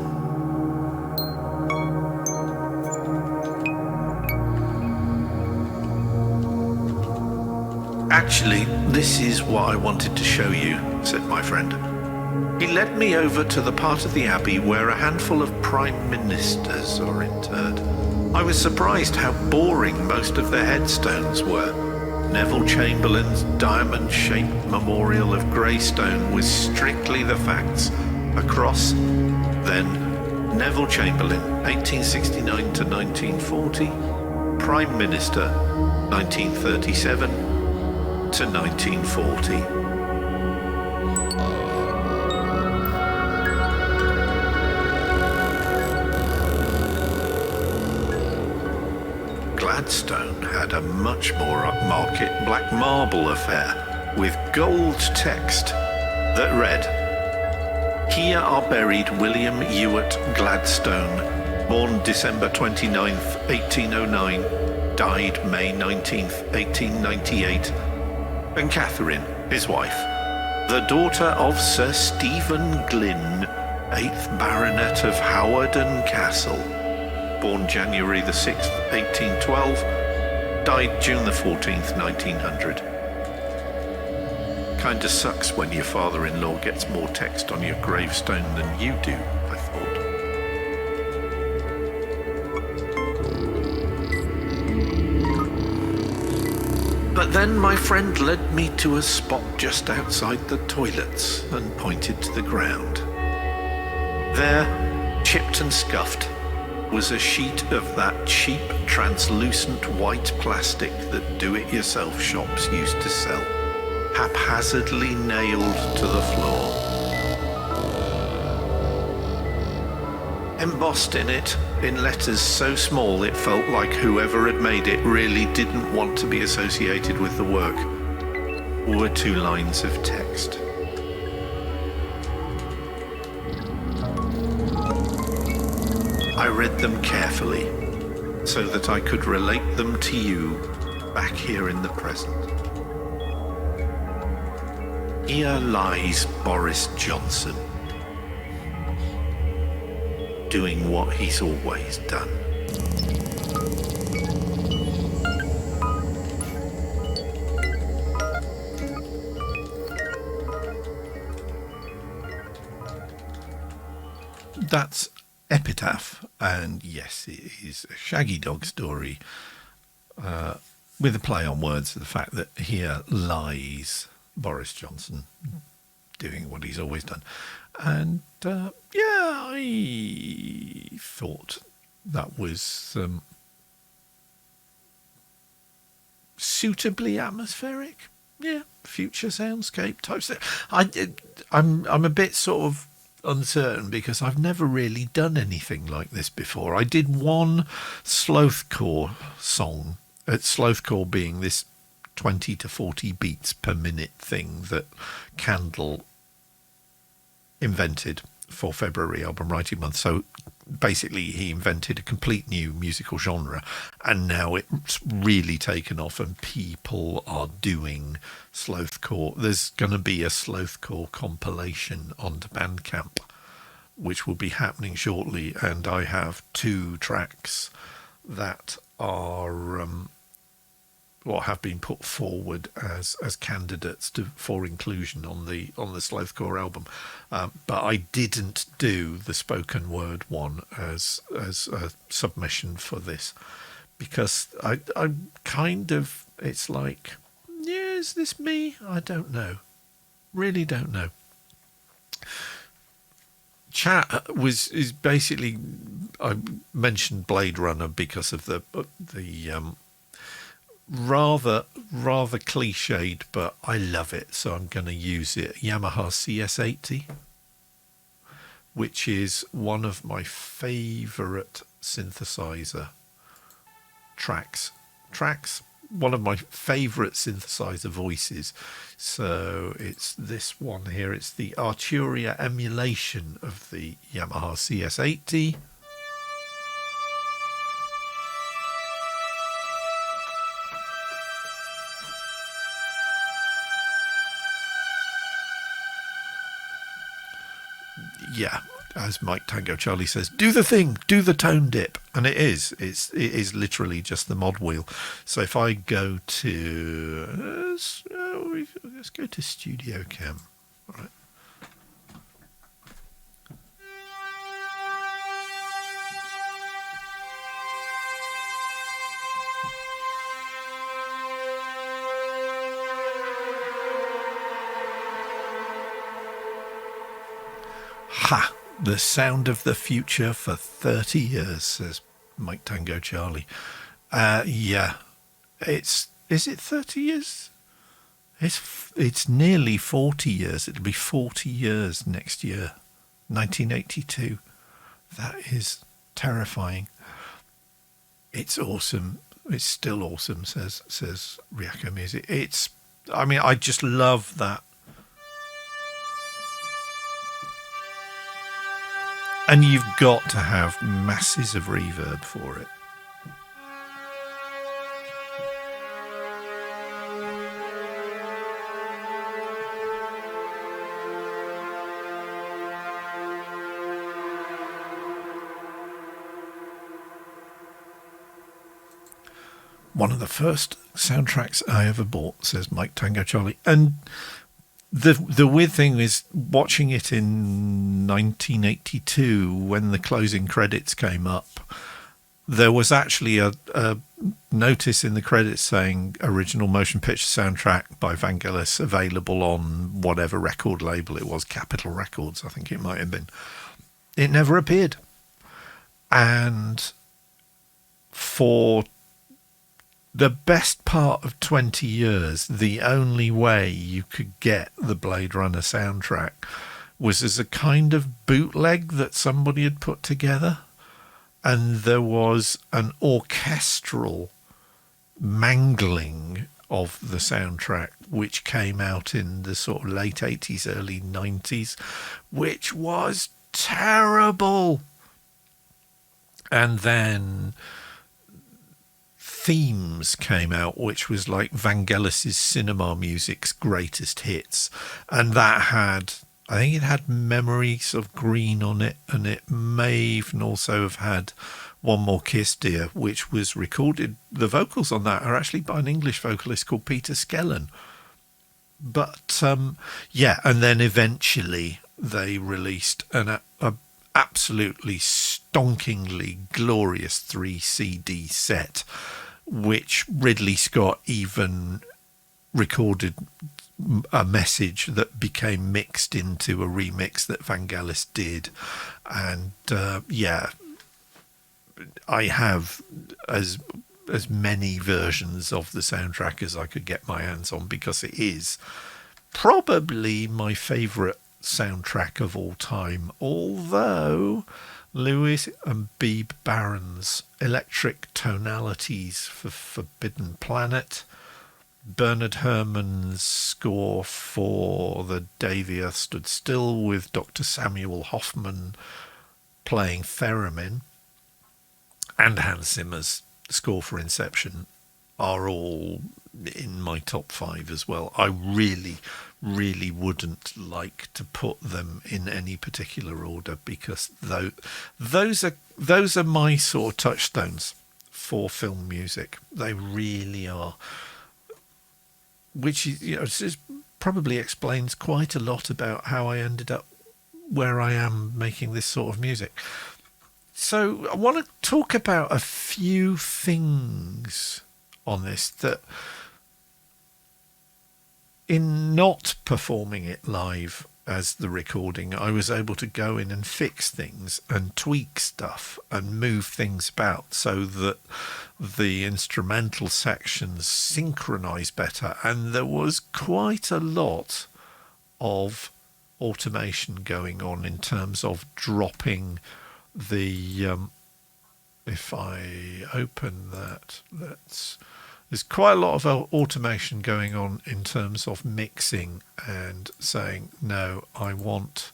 Actually, this is what I wanted to show you, said my friend. He led me over to the part of the Abbey where a handful of prime ministers are interred. I was surprised how boring most of their headstones were. Neville Chamberlain's diamond-shaped memorial of grey stone was strictly the facts. A cross, then Neville Chamberlain, 1869 to 1940. Prime Minister, 1937 to 1940. Gladstone had a much more upmarket black marble affair with gold text that read, "Here are buried William Ewart Gladstone, born December 29th, 1809, died May 19th, 1898, and Catherine, his wife, the daughter of Sir Stephen Glynn, 8th Baronet of Hawarden Castle, born January the 6th, 1812, died June the 14th, 1900. Kinda sucks when your father-in-law gets more text on your gravestone than you do, I thought. But then my friend led me to a spot just outside the toilets and pointed to the ground. There, chipped and scuffed, was a sheet of that cheap, translucent white plastic that do-it-yourself shops used to sell, haphazardly nailed to the floor. Embossed in it, in letters so small it felt like whoever had made it really didn't want to be associated with the work, were 2 lines of text. I read them carefully so that I could relate them to you back here in the present. Here lies Boris Johnson, doing what he's always done. That's Epitaph, and yes, it is a Shaggy Dog story with a play on words, the fact that here lies Boris Johnson doing what he's always done. And I thought that was suitably atmospheric. Yeah, future soundscape type stuff. I'm a bit sort of uncertain because I've never really done anything like this before. I did one Slothcore song, Slothcore being this 20 to 40 beats per minute thing that Candle invented for February album writing month. So basically he invented a complete new musical genre, and now it's really taken off and people are doing Slothcore. There's going to be a Slothcore compilation onto Bandcamp which will be happening shortly, and I have 2 tracks that are have been put forward as candidates for inclusion on the Slothcore album, but I didn't do the spoken word one as a submission for this because I'm kind of, it's like, yeah, is this me? I don't know, really don't know. Chat is basically, I mentioned Blade Runner because of the rather cliched, but I love it, so I'm going to use it. Yamaha CS80, which is one of my favourite synthesizer tracks, one of my favourite synthesizer voices. So it's this one here. It's the Arturia emulation of the Yamaha CS80. Yeah, as Mike Tango Charlie says, do the thing, do the tone dip. And it is literally just the mod wheel. So if I go to, let's go to Studio Cam. All right. Ha! The sound of the future for 30 years, says Mike Tango Charlie. Yeah, is it 30 years? It's nearly 40 years. It'll be 40 years next year, 1982. That is terrifying. It's awesome. It's still awesome, says Ryako Music. I just love that. And you've got to have masses of reverb for it. One of the first soundtracks I ever bought, says Mike Tango Charlie. And the weird thing is, watching it in 1982, when the closing credits came up, there was actually a notice in the credits saying original motion picture soundtrack by Vangelis available on whatever record label it was, Capitol Records, I think it might have been. It never appeared. And for the best part of 20 years, the only way you could get the Blade Runner soundtrack was as a kind of bootleg that somebody had put together. And there was an orchestral mangling of the soundtrack, which came out in the sort of late 80s, early 90s, which was terrible. And then Themes came out, which was like Vangelis's cinema music's greatest hits, and that had, I think it had Memories of Green on it, and it may even also have had One More Kiss Dear, which was recorded. The vocals on that are actually by an English vocalist called Peter Skellen. But yeah, and then eventually they released a absolutely stonkingly glorious 3 CD set, which Ridley Scott even recorded a message that became mixed into a remix that Vangelis did. And yeah, I have as many versions of the soundtrack as I could get my hands on, because it is probably my favourite soundtrack of all time, although Lewis and Beebe Barron's Electric Tonalities for Forbidden Planet, Bernard Herrmann's score for The Day the Earth Stood Still with Dr. Samuel Hoffman playing theremin, and Hans Zimmer's score for Inception are all in my top 5 as well. I really wouldn't like to put them in any particular order, because those are my sort of touchstones for film music. They really are, which is, it probably explains quite a lot about how I ended up where I am making this sort of music. So I want to talk about a few things on this that, in not performing it live as the recording, I was able to go in and fix things and tweak stuff and move things about so that the instrumental sections synchronize better. And there was quite a lot of automation going on in terms of dropping the if I open that, there's quite a lot of automation going on in terms of mixing and saying, no, I want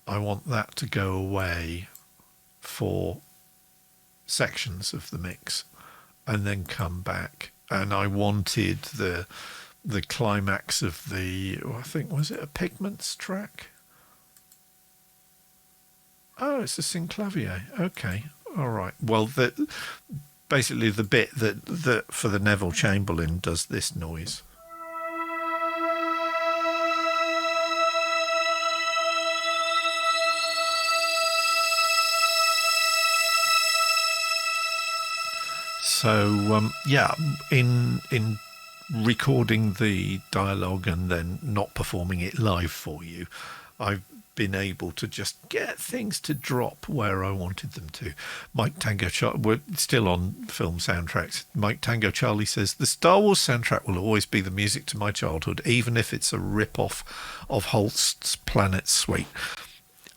that to go away for sections of the mix and then come back. And I wanted the climax of I think, was it a Pigments track? Oh, it's a synclavier. Okay, all right. Well, basically the bit that for the Neville Chamberlain does this noise. So yeah, in recording the dialogue and then not performing it live for you, I've been able to just get things to drop where I wanted them to. Mike Tango Charlie, we're still on film soundtracks. Mike Tango Charlie says, the Star Wars soundtrack will always be the music to my childhood, even if it's a rip-off of Holst's Planet Suite.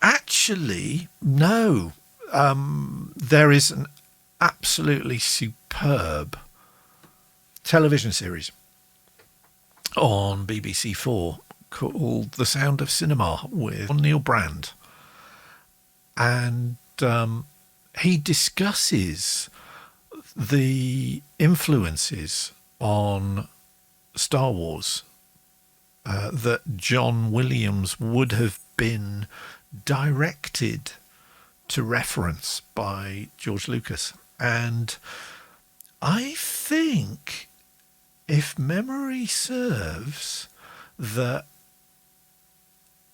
Actually, no. There is an absolutely superb television series on BBC 4 called The Sound of Cinema with Neil Brand. And he discusses the influences on Star Wars that John Williams would have been directed to reference by George Lucas. And I think, if memory serves, that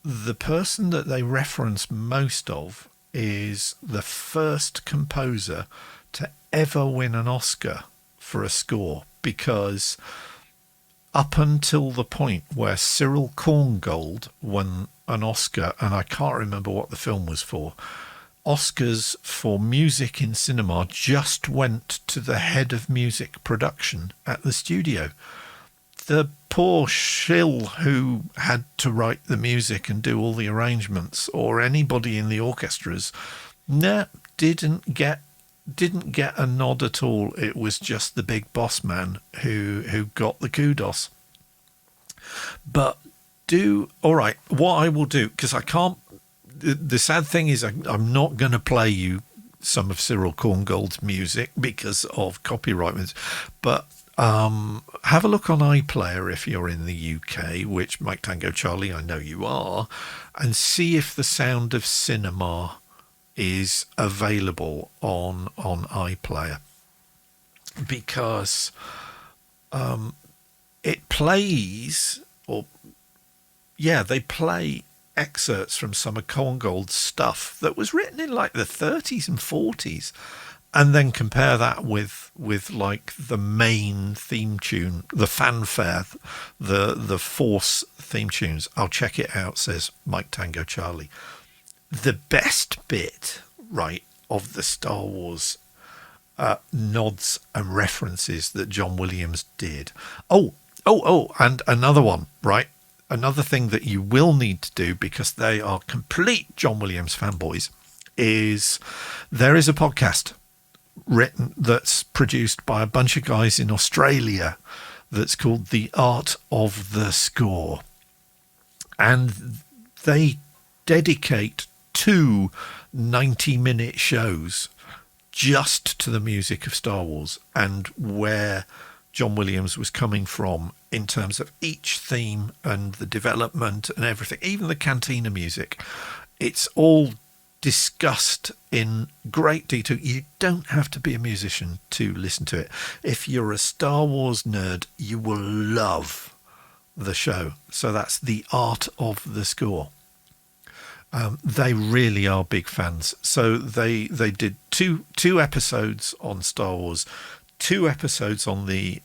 the person that they reference most of is the first composer to ever win an Oscar for a score, because up until the point where Cyril Korngold won an Oscar, and I can't remember what the film was for, Oscars for music in cinema just went to the head of music production at the studio. The poor shill who had to write the music and do all the arrangements, or anybody in the orchestras, didn't get a nod at all. It was just the big boss man who got the kudos. But all right, what I will do, because I can't, the sad thing is I'm not going to play you some of Cyril Korngold's music because of copyright, but have a look on iPlayer if you're in the UK, which Mike Tango Charlie, I know you are, and see if The Sound of Cinema is available on iPlayer, because it plays, they play excerpts from some of Korngold's stuff that was written in like the 30s and 40s, and then compare that with like the main theme tune, the fanfare, the Force theme tunes. I'll check it out, says Mike Tango Charlie. The best bit, right, of the Star Wars nods and references that John Williams did. Oh, and another one, right? Another thing that you will need to do, because they are complete John Williams fanboys, is there is a podcast that's produced by a bunch of guys in Australia that's called The Art of the Score. And they dedicate 2 90-minute shows just to the music of Star Wars and where John Williams was coming from in terms of each theme and the development and everything, even the cantina music. It's all discussed in great detail. You don't have to be a musician to listen to it. If you're a Star Wars nerd, you will love the show. So that's The Art of the Score. They really are big fans. So they did two episodes on Star Wars, 2 episodes on The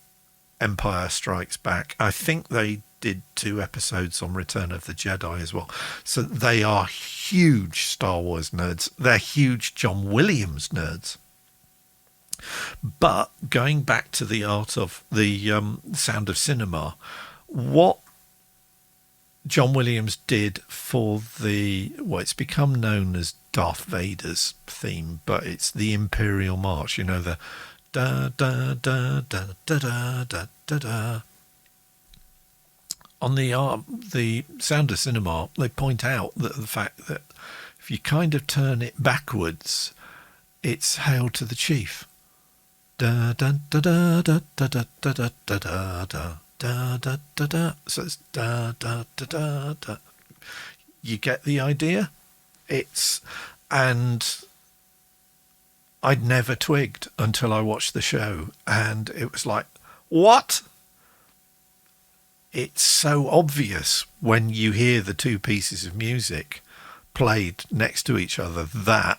Empire Strikes Back. I think they did 2 episodes on Return of the Jedi as well. So they are huge Star Wars nerds. They're huge John Williams nerds. But going back to the art of the Sound of Cinema, what John Williams did for it's become known as Darth Vader's theme, but it's the Imperial March, the da da da da da da da da da. On the Sound of Cinema, they point out that the fact that if you kind of turn it backwards, it's Hail to the Chief. Da da da da da da da da da da da da da da da. So it's da da da da da. You get the idea? And I'd never twigged until I watched the show, and it was like, what? It's so obvious when you hear the 2 pieces of music played next to each other that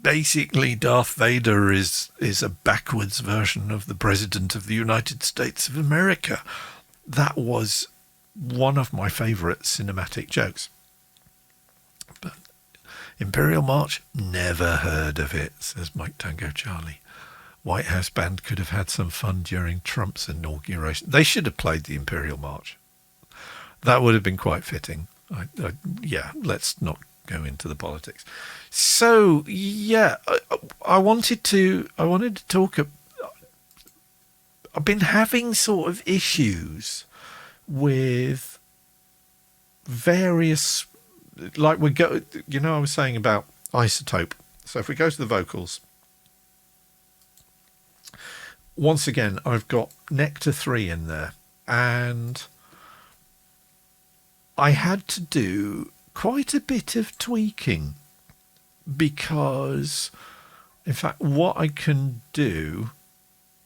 basically Darth Vader is a backwards version of the President of the United States of America. That was one of my favourite cinematic jokes. But Imperial March, never heard of it, says Mike Tango Charlie. White House Band could have had some fun during Trump's inauguration. They should have played the Imperial March. That would have been quite fitting. Yeah, let's not go into the politics. So yeah, I wanted to talk. I've been having sort of issues with various, like we go. You know, I was saying about isotope. So if we go to the vocals, once again, I've got Nectar 3 in there, and I had to do quite a bit of tweaking because, in fact, what I can do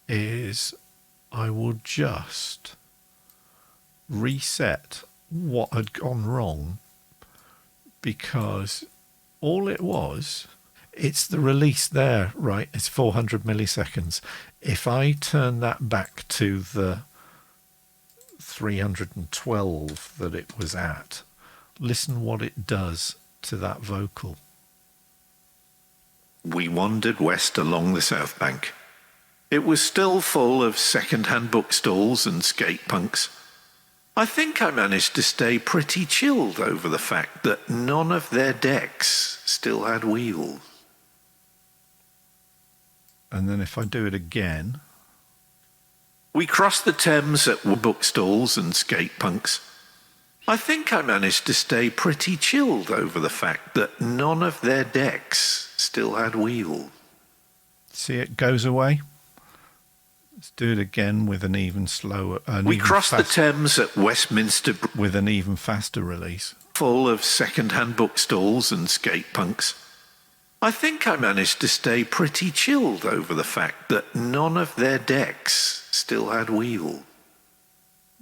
is I will just reset what had gone wrong, because all it was, it's the release there, right? It's 400 milliseconds. If I turn that back to the 312 that it was at, listen what it does to that vocal. We wandered west along the South Bank. It was still full of second-hand bookstalls and skate punks. I think I managed to stay pretty chilled over the fact that none of their decks still had wheels. And then if I do it again... We crossed the Thames at bookstalls and skate punks. I think I managed to stay pretty chilled over the fact that none of their decks still had wheels. See, it goes away. Let's do it again with an even slower... we crossed the Thames at Westminster... with an even faster release. Full of second-hand bookstalls and skate punks. I think I managed to stay pretty chilled over the fact that none of their decks still had wheel.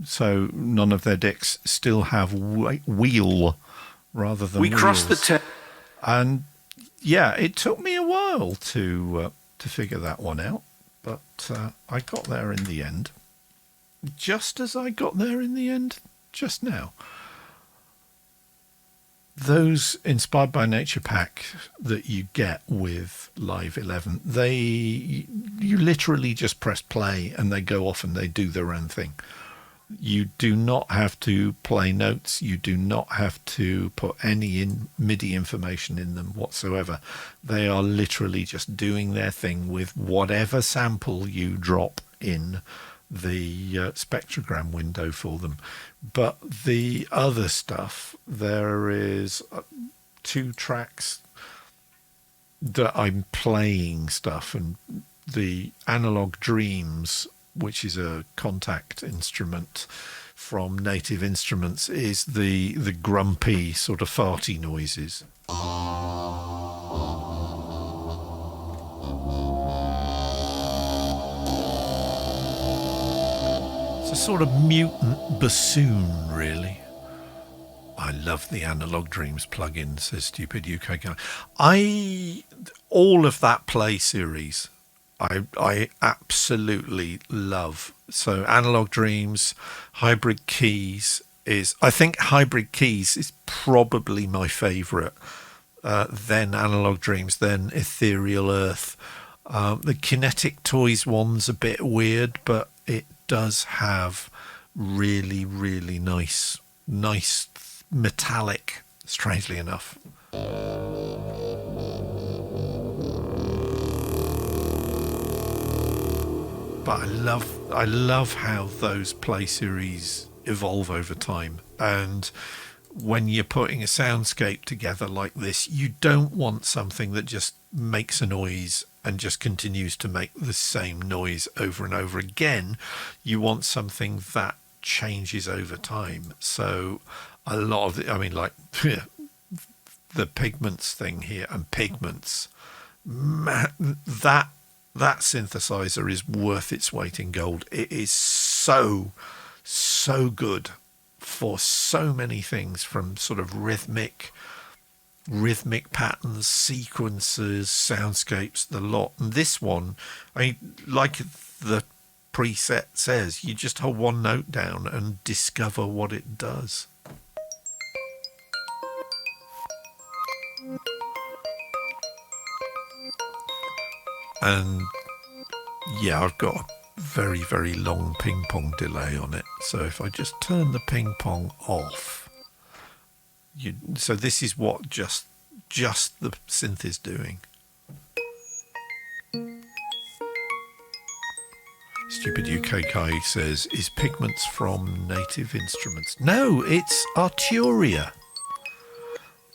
So none of their decks still have wheel rather than wheels. We crossed the and yeah, it took me a while to figure that one out, but I got there in the end. Just as I got there in the end just now. Those Inspired by Nature pack that you get with Live 11, you literally just press play and they go off and they do their own thing. You do not have to play notes. You do not have to put any MIDI information in them whatsoever. They are literally just doing their thing with whatever sample you drop in the spectrogram window for them. But the other stuff, there is 2 tracks that I'm playing stuff, and the Analog Dreams, which is a contact instrument from Native Instruments, is the grumpy sort of farty noises. It's a sort of mutant bassoon, really. I love the Analog Dreams plugin, says Stupid UK Guy. All of that Play series, I absolutely love. So Analog Dreams, Hybrid Keys I think Hybrid Keys is probably my favourite. Then Analog Dreams, then Ethereal Earth. The Kinetic Toys one's a bit weird, but it does have really, really nice metallic, strangely enough. But I love how those Play series evolve over time. And when you're putting a soundscape together like this, you don't want something that just makes a noise and just continues to make the same noise over and over again. You want something that changes over time. So a lot of the Pigments thing here, and Pigments, that synthesizer is worth its weight in gold. It is so good for so many things, from sort of rhythmic patterns, sequences, soundscapes, the lot. And this one, like the preset says. You just hold one note down and discover what it does. And yeah, I've got a very, very long ping pong delay on it. So if I just turn the ping pong off, so this is what just the synth is doing. Stupid UK guy says, is Pigments from Native Instruments? No, it's Arturia.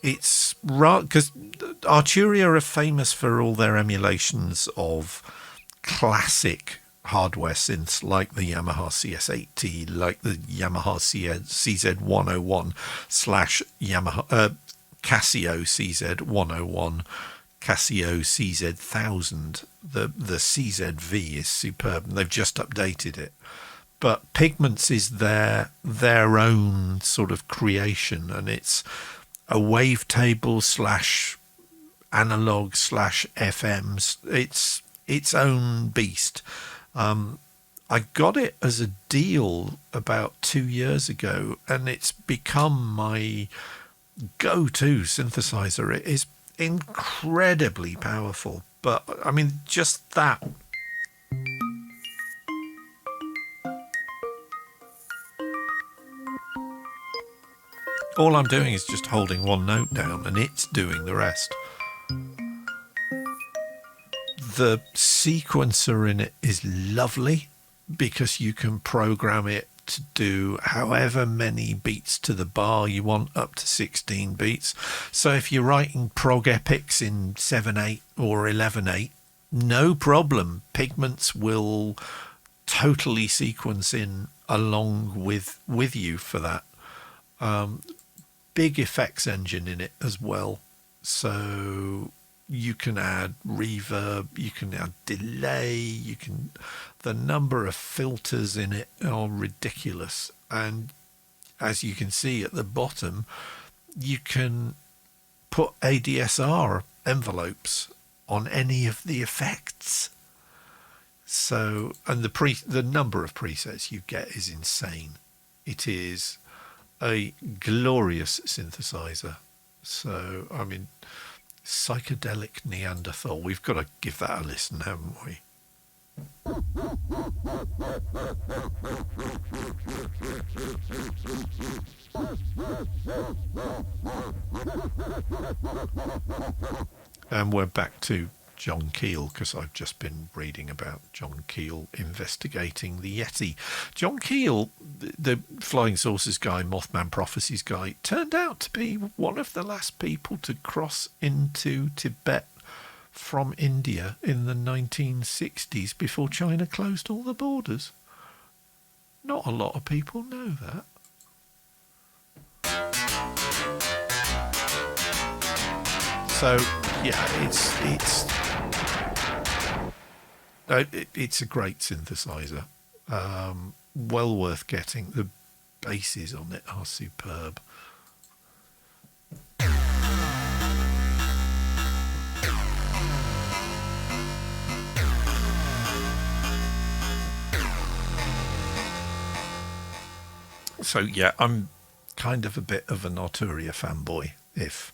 It's right, because Arturia are famous for all their emulations of classic hardware synths like the Yamaha CS8T, like the Yamaha CZ101 / Yamaha Casio CZ101, Casio CZ1000. The CZV is superb, and they've just updated it. But Pigments is their own sort of creation, and it's a wavetable / analog / FMs. It's its own beast. I got it as a deal about 2 years ago, and it's become my go-to synthesizer. It is incredibly powerful, but I mean, just that. All I'm doing is just holding one note down, and it's doing the rest. The sequencer in it is lovely because you can program it to do however many beats to the bar you want, up to 16 beats. So if you're writing prog epics in 7/8 or 11/8, no problem. Pigments will totally sequence in along with you for that. Big effects engine in it as well. So you can add reverb, you can add delay, the number of filters in it are ridiculous. And as you can see at the bottom, you can put ADSR envelopes on any of the effects. So, and the number of presets you get is insane. It is a glorious synthesizer. So, I mean, Psychedelic Neanderthal, we've got to give that a listen, haven't we? And we're back to John Keel, because I've just been reading about John Keel investigating the Yeti. John Keel, the Flying Saucers guy, Mothman Prophecies guy, turned out to be one of the last people to cross into Tibet from India in the 1960s before China closed all the borders. Not a lot of people know that. So yeah, it's a great synthesizer. Well worth getting. The basses on it are superb. So yeah, I'm kind of a bit of an Arturia fanboy, if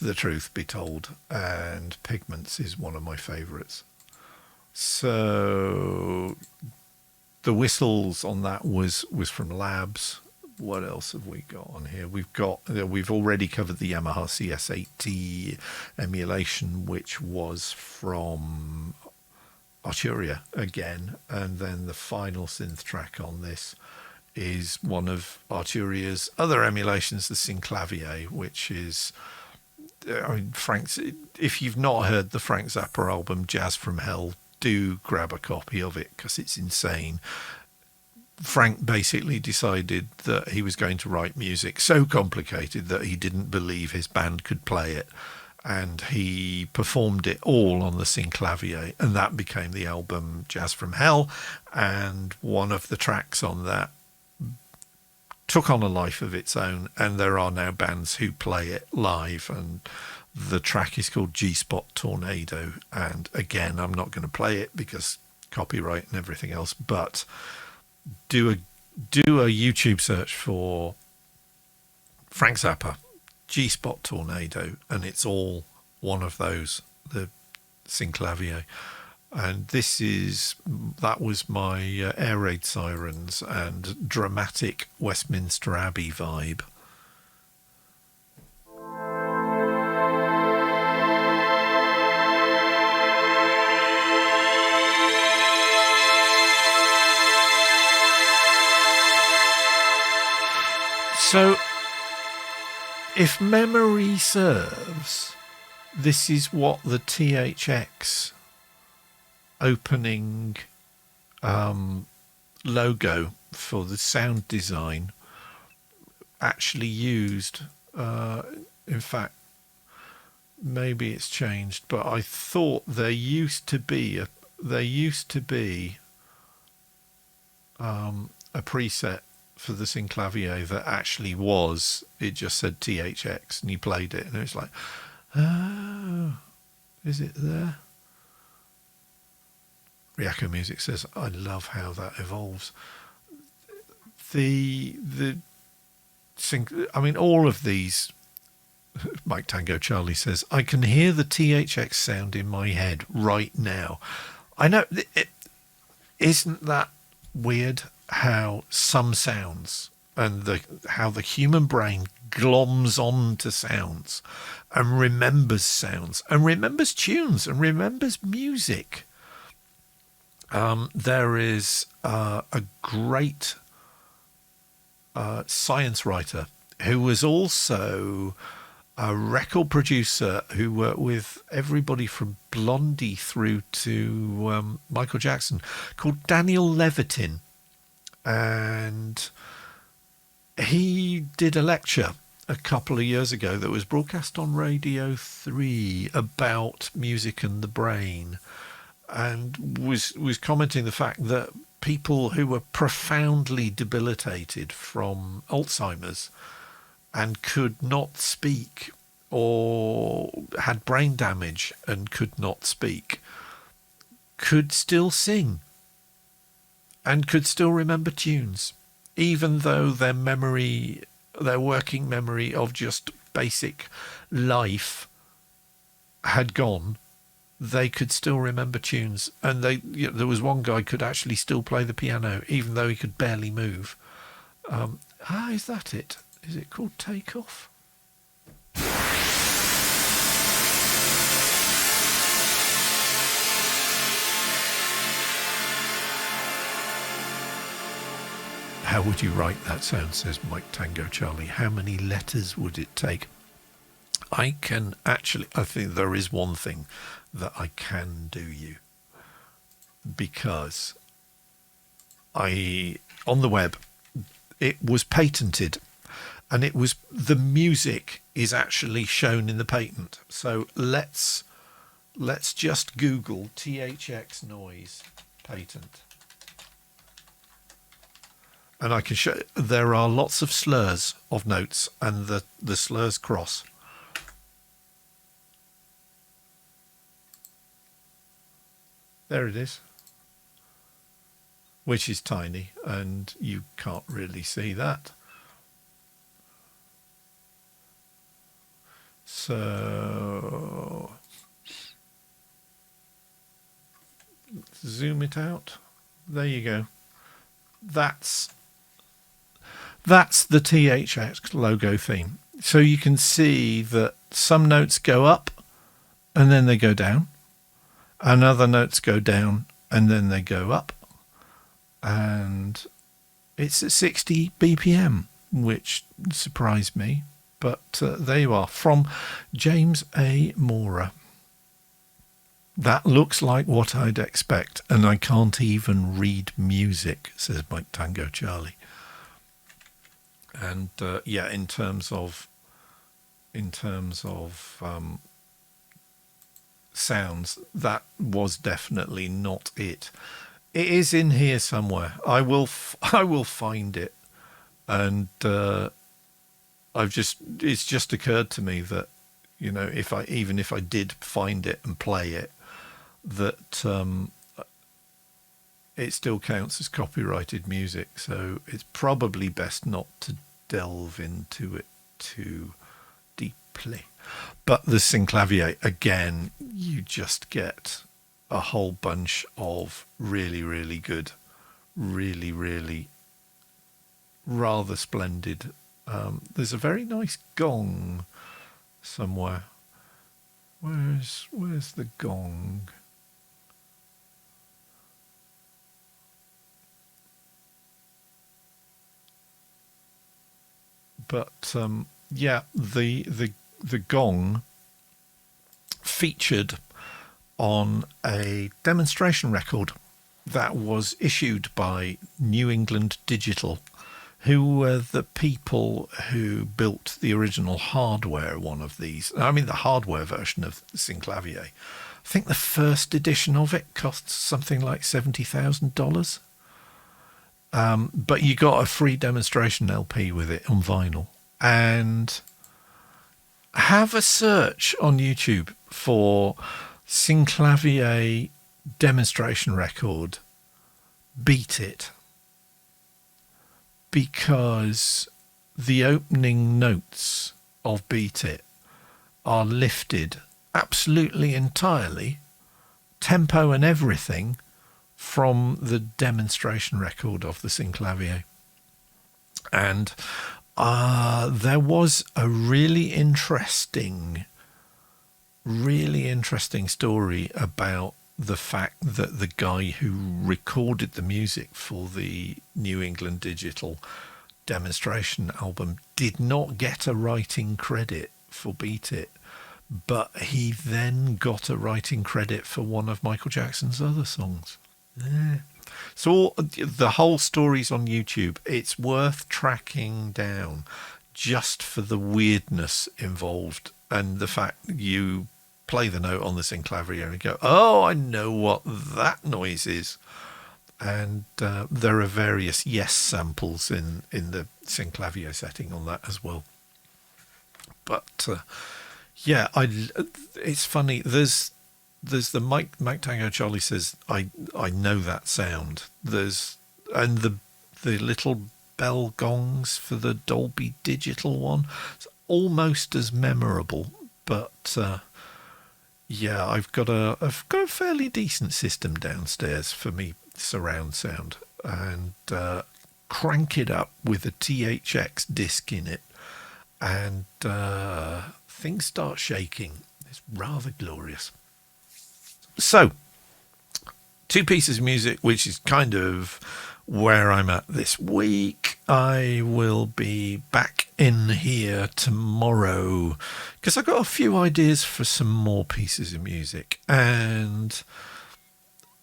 the truth be told, and Pigments is one of my favourites. So the whistles on that was from Labs. What else have we got on here? We've already covered the Yamaha CS8T emulation, which was from Arturia again, and then the final synth track on this is one of Arturia's other emulations, the Synclavier, which is, I mean, Frank's. If you've not heard the Frank Zappa album Jazz from Hell, do grab a copy of it because it's insane. Frank basically decided that he was going to write music so complicated that he didn't believe his band could play it, and he performed it all on the Synclavier, and that became the album Jazz from Hell. And one of the tracks on that took on a life of its own, and there are now bands who play it live, and the track is called G-Spot Tornado. And again, I'm not going to play it because copyright and everything else. But do a YouTube search for Frank Zappa, G-Spot Tornado, and it's all one of those, the synclavier. And that was my air raid sirens and dramatic Westminster Abbey vibe. So, if memory serves, this is what the THX opening logo for the sound design actually used. In fact, maybe it's changed, but I thought there used to be a preset for the synclavier that actually it just said THX, and you played it and it was like, oh, is it there? Riako Music says, I love how that evolves. All of these, Mike Tango Charlie says, I can hear the THX sound in my head right now. I know, isn't that weird how some sounds and how the human brain gloms onto sounds and remembers tunes and remembers music. There is a great science writer who was also a record producer who worked with everybody from Blondie through to Michael Jackson, called Daniel Levitin. And he did a lecture a couple of years ago that was broadcast on Radio 3 about music and the brain, and was commenting the fact that people who were profoundly debilitated from Alzheimer's and could not speak, or had brain damage and could not speak, could still sing and could still remember tunes, even though their working memory of just basic life had gone. They could still remember tunes, and there was one guy could actually still play the piano even though he could barely move. Is that it? Is it called Takeoff? How would you write that sound, says Mike Tango Charlie. How many letters would it take? I think there is one thing that I can do you, because on the web, it was patented, and the music is actually shown in the patent. So let's just Google THX noise patent. And I can show there are lots of slurs of notes, and the slurs cross. There it is, which is tiny, and you can't really see that. So zoom it out. There you go. That's the THX logo theme. So you can see that some notes go up and then they go down, and other notes go down and then they go up, and it's at 60 BPM, which surprised me. But there you are, from James A. Mora. That looks like what I'd expect, and I can't even read music, says Mike Tango Charlie. And in terms of sounds, that was definitely not it. It is in here somewhere. I will find it, and it's just occurred to me that, if I did find it and play it, that it still counts as copyrighted music, so it's probably best not to delve into it too deeply. But the synclavier, again, you just get a whole bunch of really, really good, really, really rather splendid. There's a very nice gong somewhere. Where's the gong? But yeah, the gong featured on a demonstration record that was issued by New England Digital, who were the people who built the original hardware one of these. I mean, the hardware version of synclavier. I think the first edition of it cost something like $70,000. But you got a free demonstration LP with it on vinyl. And have a search on YouTube for synclavier demonstration record, Beat It, because the opening notes of Beat It are lifted absolutely entirely, tempo and everything, from the demonstration record of the synclavier. And there was a really interesting story about the fact that the guy who recorded the music for the New England Digital demonstration album did not get a writing credit for Beat It, but he then got a writing credit for one of Michael Jackson's other songs. Yeah. So the whole story's on YouTube. It's worth tracking down just for the weirdness involved and the fact that you play the note on the synclavier and go, oh, I know what that noise is. And there are various yes samples in the synclavier setting on that as well. But yeah, it's funny. There's the Mike Tango Charlie says, I know that sound. And the little bell gongs for the Dolby Digital one. It's almost as memorable, but yeah, I've got a fairly decent system downstairs for me surround sound, and crank it up with a THX disc in it, and things start shaking. It's rather glorious. So, two pieces of music, which is kind of where I'm at this week. I will be back in here tomorrow because I've got a few ideas for some more pieces of music, and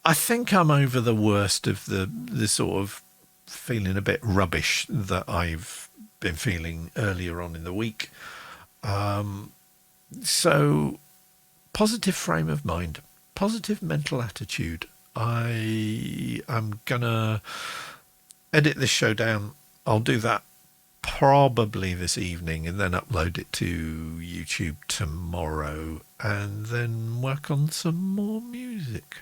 I think I'm over the worst of the sort of feeling a bit rubbish that I've been feeling earlier on in the week. So, positive frame of mind, positive mental attitude. I am gonna edit this show down. I'll do that probably this evening and then upload it to YouTube tomorrow, and then work on some more music.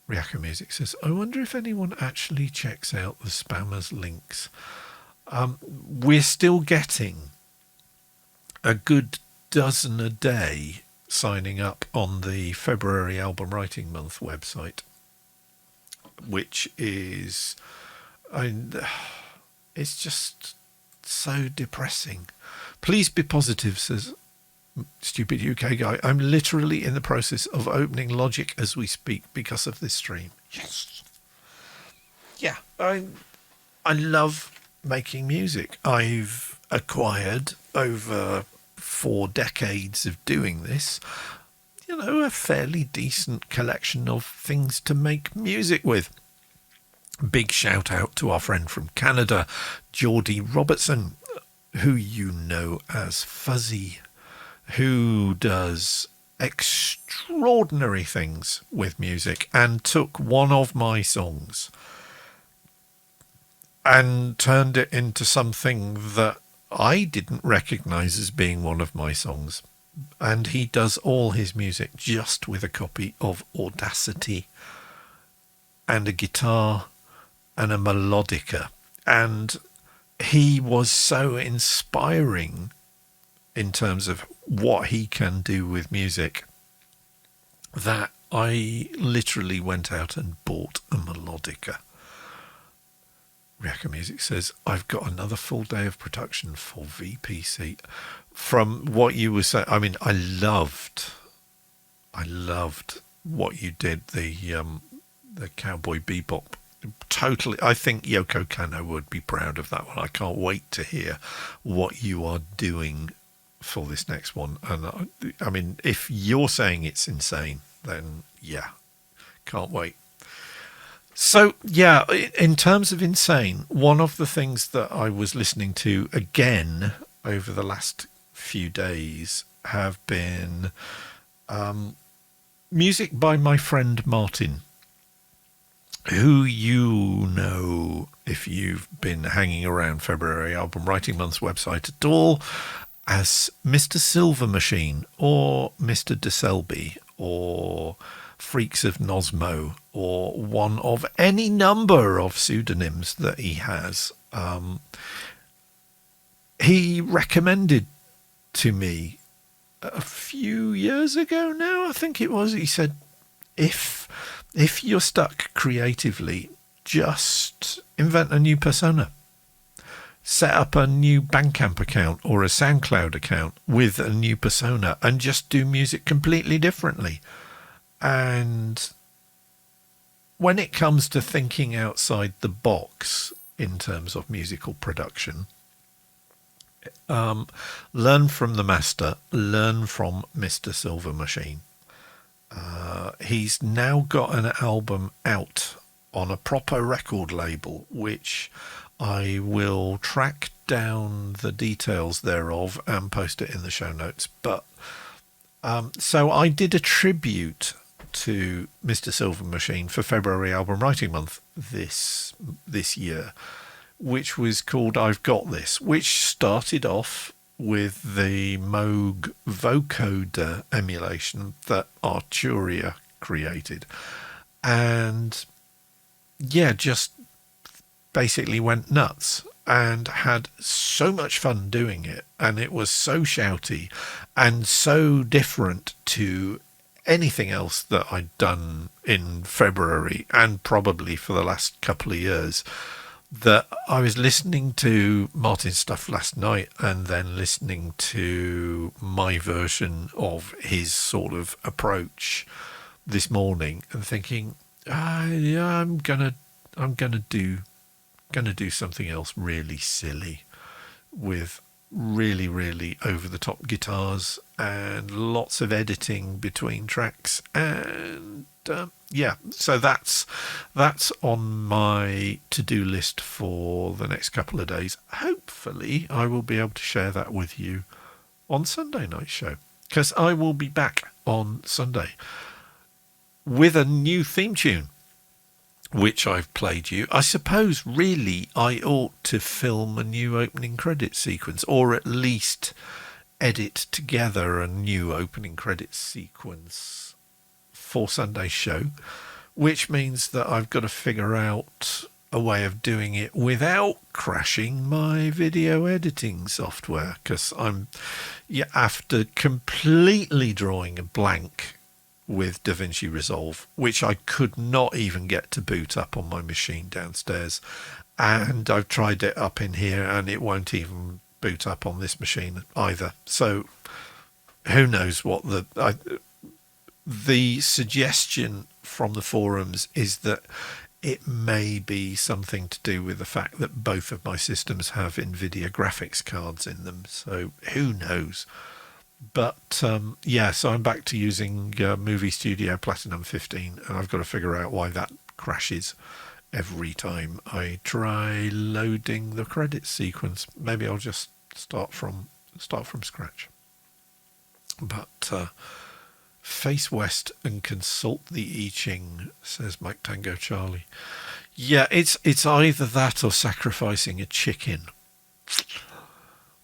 Ryako Music says, I wonder if anyone actually checks out the spammers links. We're still getting a good dozen a day signing up on the February Album Writing Month website, which is, it's just so depressing. Please be positive, says Stupid UK Guy. I'm literally in the process of opening Logic as we speak because of this stream. Yes. Yeah, I love making music. I've acquired over 4 decades of doing this, a fairly decent collection of things to make music with. Big shout out to our friend from Canada, Geordie Robertson, who you know as Fuzzy, who does extraordinary things with music and took one of my songs and turned it into something that I didn't recognize as being one of my songs. And he does all his music just with a copy of Audacity. and a guitar and a melodica. And he was so inspiring in terms of what he can do with music that I literally went out and bought a melodica. Reactor Music says, I've got another full day of production for VPC. From what you were saying, I mean, I loved what you did, the Cowboy Bebop. Totally, I think Yoko Kanno would be proud of that one. I can't wait to hear what you are doing for this next one. And I mean, if you're saying it's insane, then yeah, can't wait. So yeah, in terms of insane, one of the things that I was listening to again over the last few days have been music by my friend Martin, who you know if you've been hanging around February Album Writing Month's website at all as Mr. Silver Machine or Mr. DeSelby or Freaks of Nosmo or one of any number of pseudonyms that he has. He recommended to me a few years ago now, I think it was, he said, if you're stuck creatively, just invent a new persona. Set up a new Bandcamp account or a SoundCloud account with a new persona and just do music completely differently. And when it comes to thinking outside the box in terms of musical production, learn from the master, learn from Mr. Silver Machine. He's now got an album out on a proper record label, which I will track down the details thereof and post it in the show notes. But so I did a tribute to Mr. Silver Machine for February Album Writing Month this year, which was called I've Got This, which started off with the Moog vocoder emulation that Arturia created. And yeah, just basically went nuts and had so much fun doing it. And it was so shouty and so different to anything else that I'd done in February and probably for the last couple of years, that I was listening to Martin's stuff last night and then listening to my version of his sort of approach this morning and thinking, yeah, I'm gonna do something else really silly with really, really over the top guitars and lots of editing between tracks. And yeah, so that's on my to-do list for the next couple of days. Hopefully I will be able to share that with you on Sunday night show, because I will be back on Sunday with a new theme tune, which I've played you. I suppose really I ought to film a new opening credit sequence, or at least edit together a new opening credit sequence for Sunday's show, which means that I've got to figure out a way of doing it without crashing my video editing software, because after completely drawing a blank with DaVinci Resolve, which I could not even get to boot up on my machine downstairs, and I've tried it up in here and it won't even boot up on this machine either. So who knows what the suggestion from the forums is that it may be something to do with the fact that both of my systems have NVIDIA graphics cards in them. So who knows? But so I'm back to using Movie Studio Platinum 15, and I've got to figure out why that crashes every time I try loading the credits sequence. Maybe I'll just start from scratch. But face west and consult the I Ching, says Mike Tango Charlie. Yeah, it's either that or sacrificing a chicken,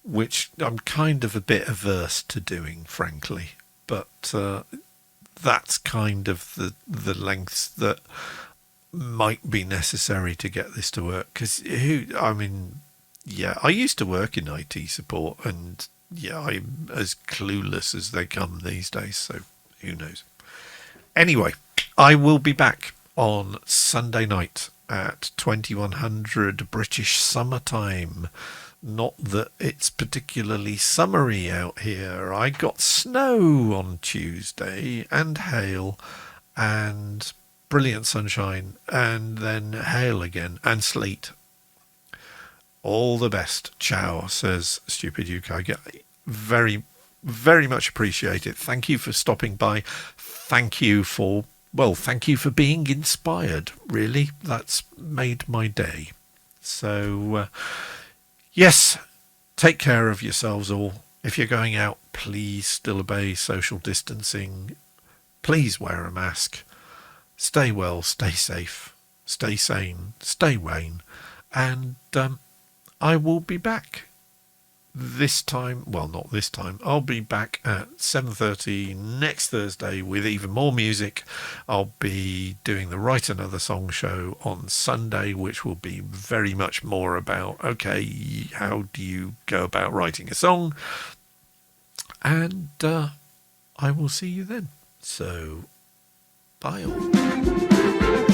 which I'm kind of a bit averse to doing, frankly. But that's kind of the lengths that might be necessary to get this to work. Because I mean, yeah, I used to work in IT support, and yeah, I'm as clueless as they come these days. So who knows? Anyway, I will be back on Sunday night at 2100 British summertime. Not that it's particularly summery out here. I got snow on Tuesday and hail and brilliant sunshine and then hail again and sleet. All the best. Ciao, says Stupid UK. Very, very much appreciate it. Thank you for stopping by. Thank you for being inspired, really. That's made my day. So, yes, take care of yourselves all. If you're going out, please still obey social distancing. Please wear a mask. Stay well, stay safe, stay sane, stay Wayne. And I will be back this time. Well, not this time. I'll be back at 7:30 next Thursday with even more music. I'll be doing the Write Another Song show on Sunday, which will be very much more about, okay, how do you go about writing a song? And I will see you then. So, bye all.